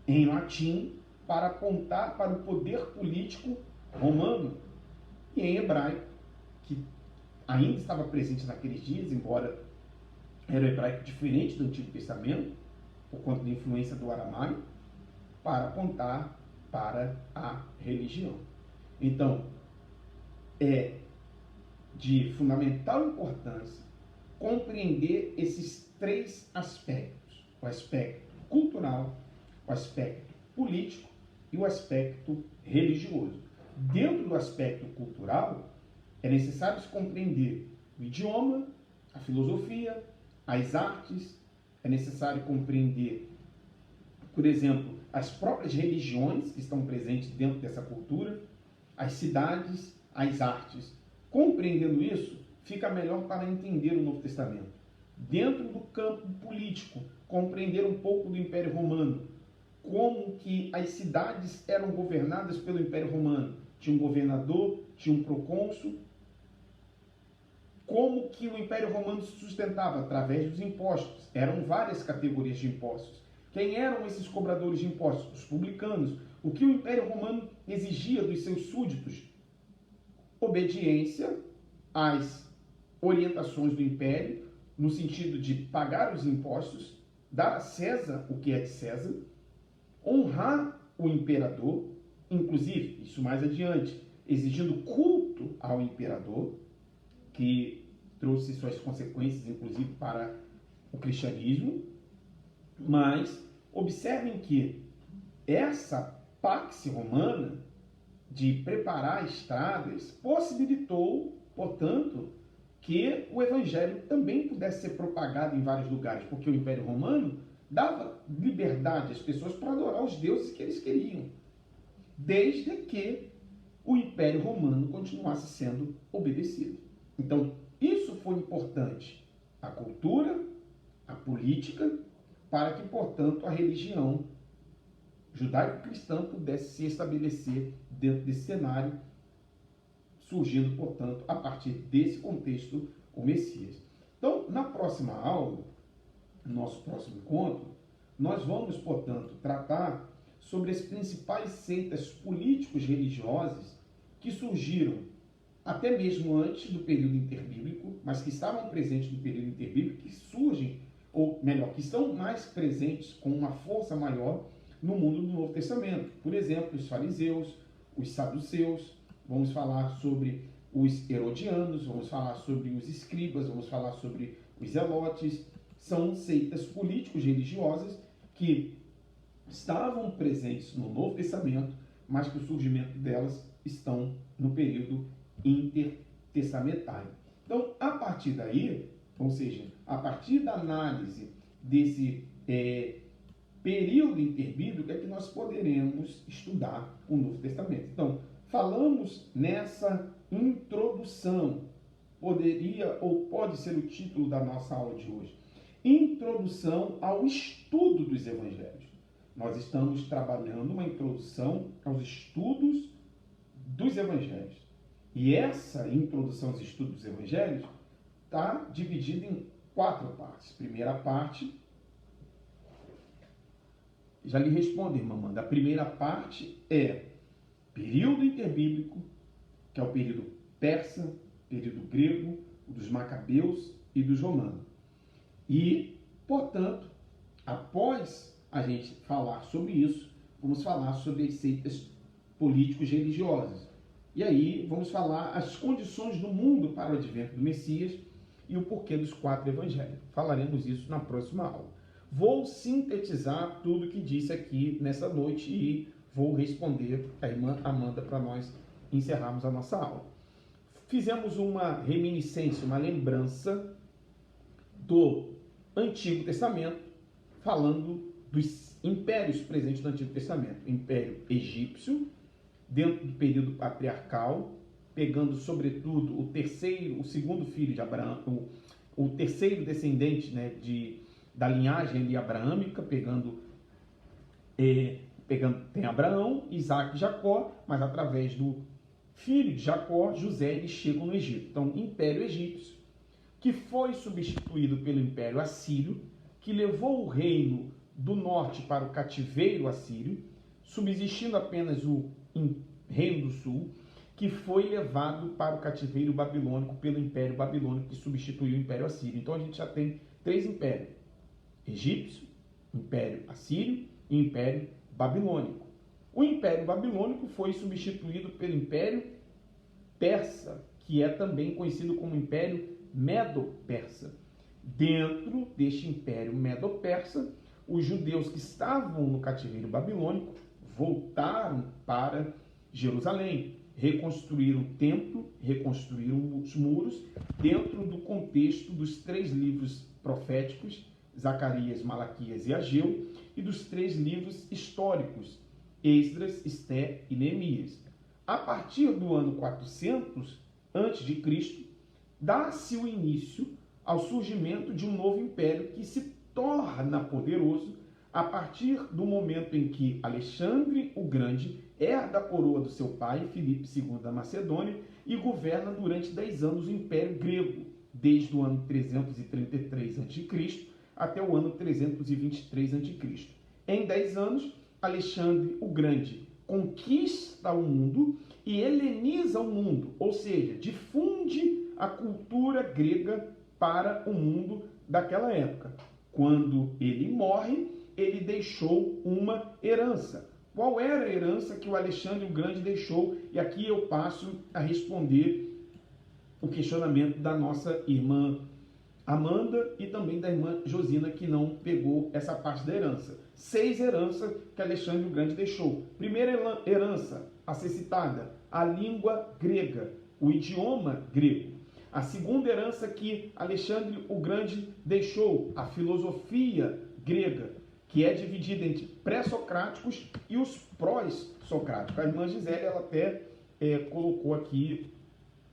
Em latim, para apontar para o poder político romano. E em hebraico, que ainda estava presente naqueles dias, embora era um hebraico diferente do Antigo Testamento, por conta da influência do aramaico, para apontar para a religião. Então, é de fundamental importância compreender esses 3 aspectos: o aspecto cultural, o aspecto político e o aspecto religioso. Dentro do aspecto cultural, é necessário se compreender o idioma, a filosofia, as artes, é necessário compreender, por exemplo, as próprias religiões que estão presentes dentro dessa cultura, as cidades, as artes. Compreendendo isso, fica melhor para entender o Novo Testamento. Dentro do campo político, compreender um pouco do Império Romano, como que as cidades eram governadas pelo Império Romano. Tinha um governador, tinha um procônsul. Como que o Império Romano se sustentava? Através dos impostos. Eram várias categorias de impostos. Quem eram esses cobradores de impostos? Os publicanos. O que o Império Romano exigia dos seus súditos? Obediência às orientações do Império, no sentido de pagar os impostos, dar a César o que é de César, honrar o imperador, inclusive, isso mais adiante, exigindo culto ao imperador, que trouxe suas consequências, inclusive, para o cristianismo. Mas observem que essa Pax Romana de preparar estradas possibilitou, portanto, que o evangelho também pudesse ser propagado em vários lugares, porque o Império Romano dava liberdade às pessoas para adorar os deuses que eles queriam, desde que o Império Romano continuasse sendo obedecido. Então, isso foi importante. A cultura, a política, para que, portanto, a religião judaico-cristã pudesse se estabelecer dentro desse cenário, surgindo, portanto, a partir desse contexto, o Messias. Então, na próxima aula, no nosso próximo encontro, nós vamos, portanto, tratar sobre as principais seitas políticos religiosas que surgiram até mesmo antes do período interbíblico, mas que estavam presentes no período interbíblico, que surgem, ou melhor, que estão mais presentes com uma força maior no mundo do Novo Testamento. Por exemplo, os fariseus, os saduceus, vamos falar sobre os herodianos, vamos falar sobre os escribas, vamos falar sobre os zelotes. São seitas políticos religiosas que estavam presentes no Novo Testamento, mas que o surgimento delas estão no período intertestamentário. Então, a partir daí, ou seja, a partir da análise desse período interbíblico, é que nós poderemos estudar o Novo Testamento. Então, falamos nessa introdução, poderia ou pode ser o título da nossa aula de hoje, Introdução ao estudo dos Evangelhos. Nós estamos trabalhando uma introdução aos estudos dos Evangelhos. E essa introdução aos estudos dos Evangelhos está dividida em 4 partes. Primeira parte, já lhe respondo, irmã Amanda. A primeira parte é período interbíblico, que é o período persa, período grego, dos macabeus e dos romanos. E, portanto, após a gente falar sobre isso, vamos falar sobre as seitas políticos religiosas. E aí vamos falar as condições do mundo para o advento do Messias e o porquê dos 4 evangelhos. Falaremos isso na próxima aula. Vou sintetizar tudo que disse aqui nessa noite e vou responder a irmã Amanda para nós encerrarmos a nossa aula. Fizemos uma reminiscência, uma lembrança do Antigo Testamento, falando dos impérios presentes no Antigo Testamento. O Império Egípcio, dentro do período patriarcal, pegando sobretudo o segundo filho de Abraão, o terceiro descendente, né, da linhagem ali abraâmica, tem Abraão, Isaac e Jacó, mas através do filho de Jacó, José, eles chegam no Egito. Então, Império Egípcio, que foi substituído pelo Império Assírio, que levou o reino do norte para o cativeiro assírio, subsistindo apenas o reino do sul, que foi levado para o cativeiro babilônico pelo Império Babilônico, que substituiu o Império Assírio. Então a gente já tem 3 impérios: egípcio, Império Assírio e Império Babilônico. O Império Babilônico foi substituído pelo Império Persa, que é também conhecido como Império Medo-Persa. Dentro deste Império Medo-Persa, os judeus que estavam no cativeiro babilônico voltaram para Jerusalém, reconstruíram o templo, reconstruíram os muros, dentro do contexto dos 3 livros proféticos, Zacarias, Malaquias e Ageu, e dos 3 livros históricos, Esdras, Esté e Neemias. A partir do ano 400 a.C., dá-se o início ao surgimento de um novo império que se torna poderoso a partir do momento em que Alexandre o Grande herda a coroa do seu pai, Filipe II da Macedônia, e governa durante 10 anos o Império Grego, desde o ano 333 a.C. até o ano 323 a.C. Em 10 anos, Alexandre o Grande conquista o mundo e heleniza o mundo, ou seja, difunde a cultura grega para o mundo daquela época. Quando ele morre, ele deixou uma herança. Qual era a herança que o Alexandre o Grande deixou? E aqui eu passo a responder o questionamento da nossa irmã Amanda e também da irmã Josina, que não pegou essa parte da herança. 6 heranças que Alexandre o Grande deixou. Primeira herança a ser citada, a língua grega, o idioma grego. A segunda herança que Alexandre o Grande deixou, a filosofia grega, que é dividida entre pré-socráticos e os pró-socráticos. A irmã Gisele, ela até colocou aqui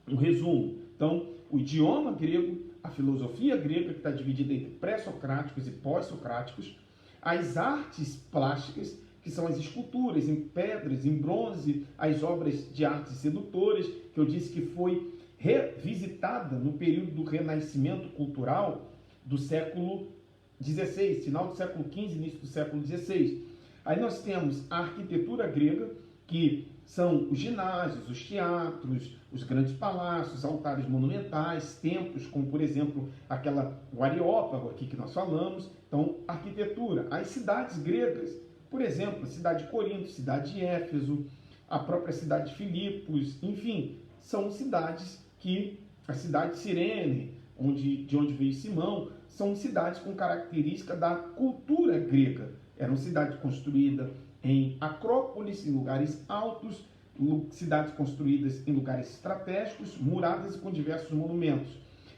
um resumo. Então, o idioma grego, a filosofia grega, que está dividida entre pré-socráticos e pós-socráticos, as artes plásticas, que são as esculturas em pedras, em bronze, as obras de artes sedutoras, que eu disse que foi revisitada no período do renascimento cultural do século XVI, final do século XV, início do século XVI. Aí nós temos a arquitetura grega, que são os ginásios, os teatros, os grandes palácios, altares monumentais, templos, como por exemplo o Areópago aqui que nós falamos. Então, arquitetura. As cidades gregas, por exemplo, a cidade de Corinto, cidade de Éfeso, a própria cidade de Filipos, enfim, são cidades que, a cidade de Cirene, de onde veio Simão, são cidades com característica da cultura grega. Eram cidades construídas em acrópolis, em lugares altos, cidades construídas em lugares estratégicos, muradas e com diversos monumentos.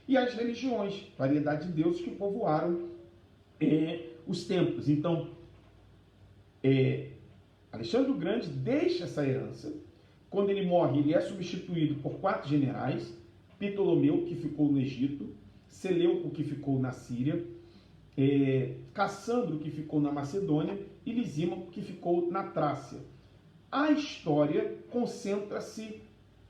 E as religiões, variedade de deuses que povoaram os templos. Então, Alexandre o Grande deixa essa herança. Quando ele morre, ele é substituído por 4 generais: Ptolomeu, que ficou no Egito, Seleuco, que ficou na Síria, Cassandro, que ficou na Macedônia, e Lisímaco, que ficou na Trácia. A história concentra-se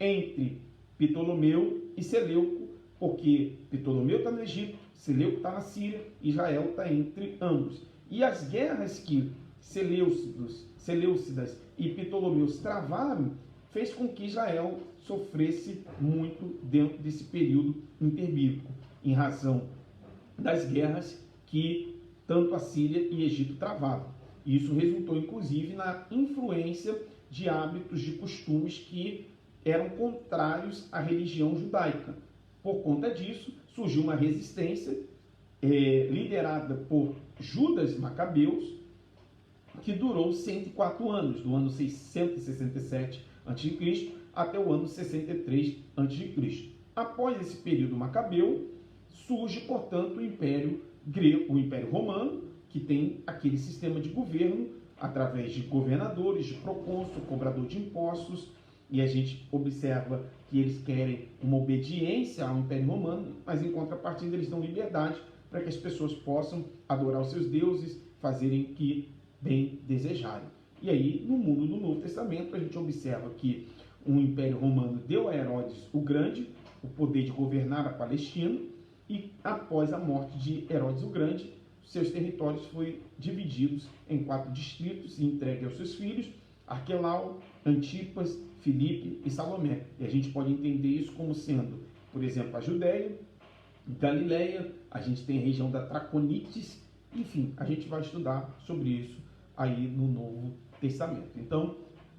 entre Ptolomeu e Seleuco, porque Ptolomeu está no Egito, Seleuco está na Síria, Israel está entre ambos. E as guerras que Seleucidas e Ptolomeus travaram fez com que Israel sofresse muito dentro desse período interbíblico, em razão das guerras que tanto a Síria e Egito travavam. Isso resultou, inclusive, na influência de hábitos, de costumes que eram contrários à religião judaica. Por conta disso, surgiu uma resistência liderada por Judas Macabeus, que durou 104 anos, do ano 667 a.C. até o ano 63 a.C. Após esse período macabeu, surge, portanto, o Império Grego, o Império Romano, que tem aquele sistema de governo através de governadores, de procônsul, cobrador de impostos, e a gente observa que eles querem uma obediência ao Império Romano, mas em contrapartida eles dão liberdade para que as pessoas possam adorar os seus deuses, fazerem o que bem desejarem. E aí, no mundo do Novo Testamento, a gente observa que o Império Romano deu a Herodes o Grande o poder de governar a Palestina, e após a morte de Herodes o Grande, seus territórios foram divididos em 4 distritos e entregues aos seus filhos, Arquelau, Antipas, Filipe e Salomé. E a gente pode entender isso como sendo, por exemplo, a Judéia, Galileia, a gente tem a região da Traconites, enfim, a gente vai estudar sobre isso aí no Novo Testamento. Então,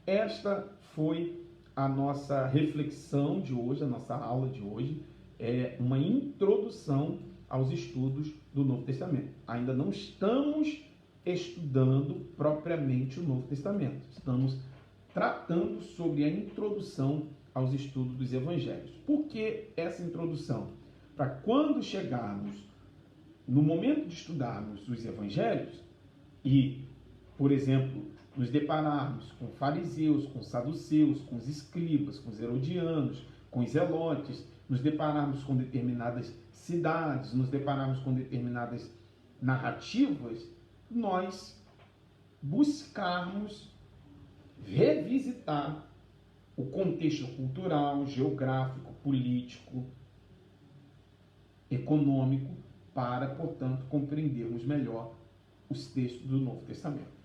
esta foi a nossa reflexão de hoje, a nossa aula de hoje, é uma introdução aos estudos do Novo Testamento. Ainda não estamos estudando propriamente o Novo Testamento, estamos tratando sobre a introdução aos estudos dos Evangelhos. Por que essa introdução? Para quando chegarmos no momento de estudarmos os Evangelhos e, por exemplo, nos depararmos com fariseus, com saduceus, com os escribas, com os herodianos, com os zelotes, nos depararmos com determinadas cidades, nos depararmos com determinadas narrativas, nós buscarmos revisitar o contexto cultural, geográfico, político, econômico, para, portanto, compreendermos melhor os textos do Novo Testamento.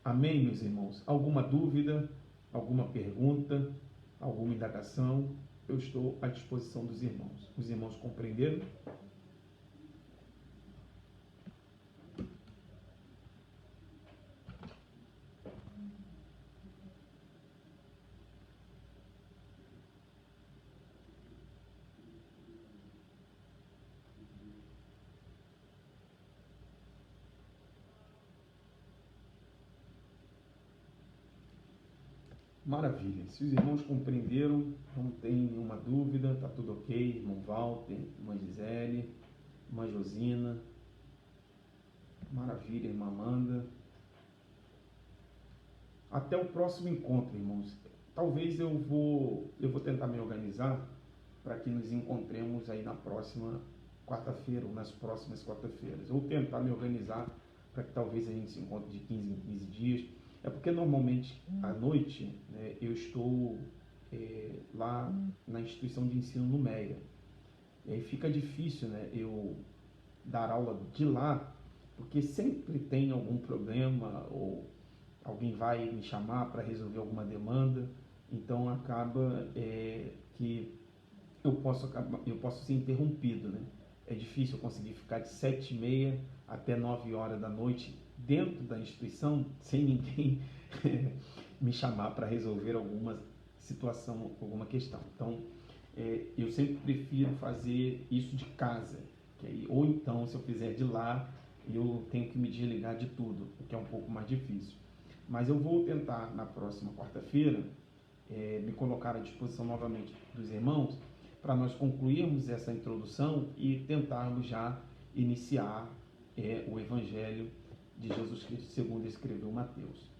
Amém, meus irmãos? Alguma dúvida, alguma pergunta, alguma indagação? Eu estou à disposição dos irmãos. Os irmãos compreenderam? Maravilha. Se os irmãos compreenderam, não tem nenhuma dúvida, está tudo ok. Irmão Walter, irmã Gisele, irmã Josina. Maravilha, irmã Amanda. Até o próximo encontro, irmãos. talvez eu vou tentar me organizar para que nos encontremos aí na próxima quarta-feira ou nas próximas quarta-feiras. Ou tentar me organizar para que talvez a gente se encontre de 15 em 15 dias. É porque normalmente à noite, né, eu estou lá na instituição de ensino no Meia. E aí fica difícil, né, eu dar aula de lá, porque sempre tem algum problema ou alguém vai me chamar para resolver alguma demanda. Então acaba que eu posso ser interrompido, né? É difícil eu conseguir ficar de 7h30 até 9 horas da noite dentro da instituição sem ninguém me chamar para resolver alguma situação, alguma questão. Então, eu sempre prefiro fazer isso de casa, ou então, se eu fizer de lá, eu tenho que me desligar de tudo, o que é um pouco mais difícil. Mas eu vou tentar, na próxima quarta-feira, me colocar à disposição novamente dos irmãos para nós concluirmos essa introdução e tentarmos já iniciar o Evangelho de Jesus Cristo segundo escreveu Mateus.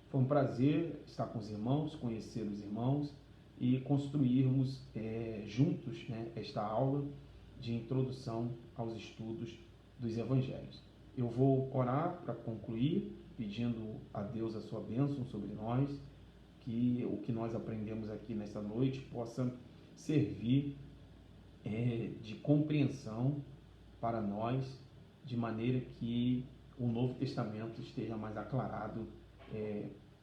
Foi um prazer estar com os irmãos, conhecer os irmãos e construirmos juntos, né, esta aula de introdução aos estudos dos Evangelhos. Eu vou orar para concluir, pedindo a Deus a sua bênção sobre nós, que o que nós aprendemos aqui nesta noite possa servir de compreensão para nós, de maneira que o Novo Testamento esteja mais aclarado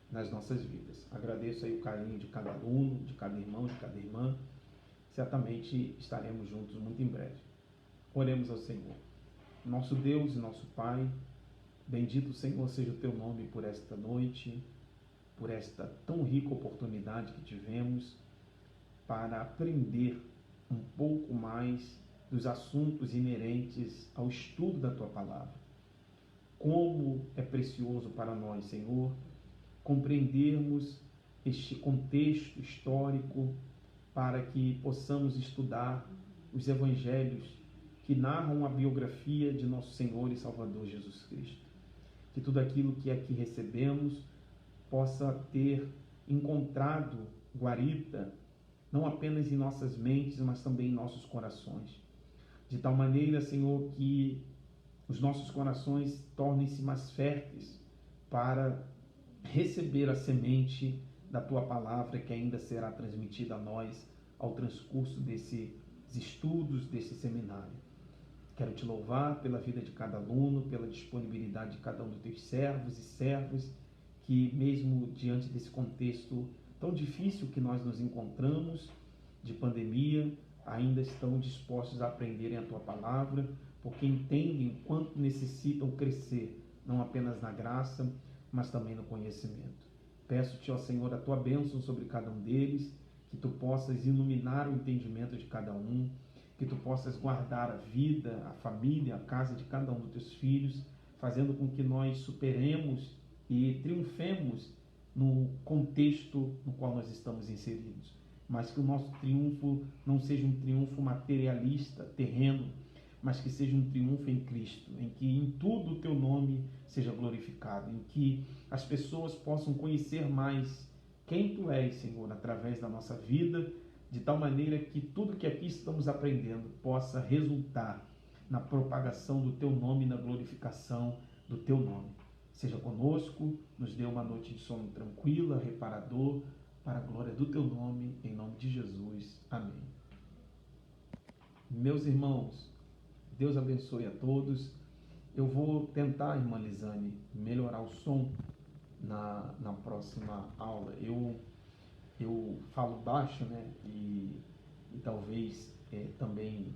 nas nossas vidas. Agradeço aí o carinho de cada aluno, de cada irmão, de cada irmã. Certamente estaremos juntos muito em breve. Oremos ao Senhor. Nosso Deus e nosso Pai, bendito Senhor seja o teu nome por esta noite, por esta tão rica oportunidade que tivemos para aprender um pouco mais dos assuntos inerentes ao estudo da tua palavra. Como é precioso para nós, Senhor, compreendermos este contexto histórico para que possamos estudar os evangelhos que narram a biografia de nosso Senhor e Salvador Jesus Cristo. Que tudo aquilo que aqui recebemos possa ter encontrado guarita, não apenas em nossas mentes, mas também em nossos corações. De tal maneira, Senhor, que os nossos corações tornem-se mais férteis para receber a semente da Tua Palavra que ainda será transmitida a nós ao transcurso desses estudos, desse seminário. Quero Te louvar pela vida de cada aluno, pela disponibilidade de cada um dos Teus servos e servas, que mesmo diante desse contexto tão difícil que nós nos encontramos, de pandemia, ainda estão dispostos a aprenderem a Tua Palavra, porque entendem quanto necessitam crescer, não apenas na graça, mas também no conhecimento. Peço-te, ó Senhor, a Tua bênção sobre cada um deles, que Tu possas iluminar o entendimento de cada um, que Tu possas guardar a vida, a família, a casa de cada um dos Teus filhos, fazendo com que nós superemos e triunfemos no contexto no qual nós estamos inseridos. Mas que o nosso triunfo não seja um triunfo materialista, terreno, mas que seja um triunfo em Cristo, em que em tudo o Teu nome seja glorificado, em que as pessoas possam conhecer mais quem Tu és, Senhor, através da nossa vida, de tal maneira que tudo que aqui estamos aprendendo possa resultar na propagação do Teu nome e na glorificação do Teu nome. Seja conosco, nos dê uma noite de sono tranquila, reparador, para a glória do Teu nome, em nome de Jesus. Amém. Meus irmãos, Deus abençoe a todos. Eu vou tentar, irmã Lisane, melhorar o som na próxima aula. Eu falo baixo, né? E talvez também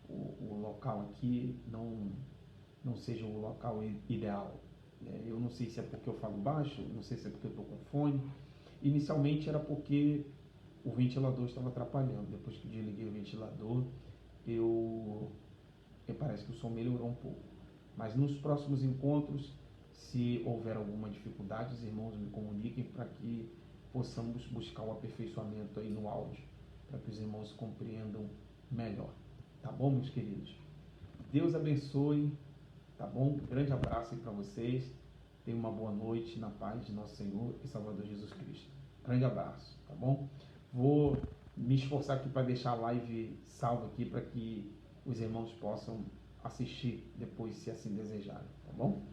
o local aqui não seja o local ideal. Eu não sei se é porque eu falo baixo, não sei se é porque eu estou com fone. Inicialmente era porque o ventilador estava atrapalhando. Depois que eu desliguei o ventilador, parece que o som melhorou um pouco. Mas nos próximos encontros, se houver alguma dificuldade, os irmãos me comuniquem para que possamos buscar o aperfeiçoamento aí no áudio, para que os irmãos compreendam melhor. Tá bom, meus queridos? Deus abençoe, tá bom? Grande abraço aí para vocês. Tenham uma boa noite na paz de nosso Senhor e Salvador Jesus Cristo. Grande abraço, tá bom? Vou me esforçar aqui para deixar a live salva aqui para que os irmãos possam assistir depois, se assim desejarem, tá bom?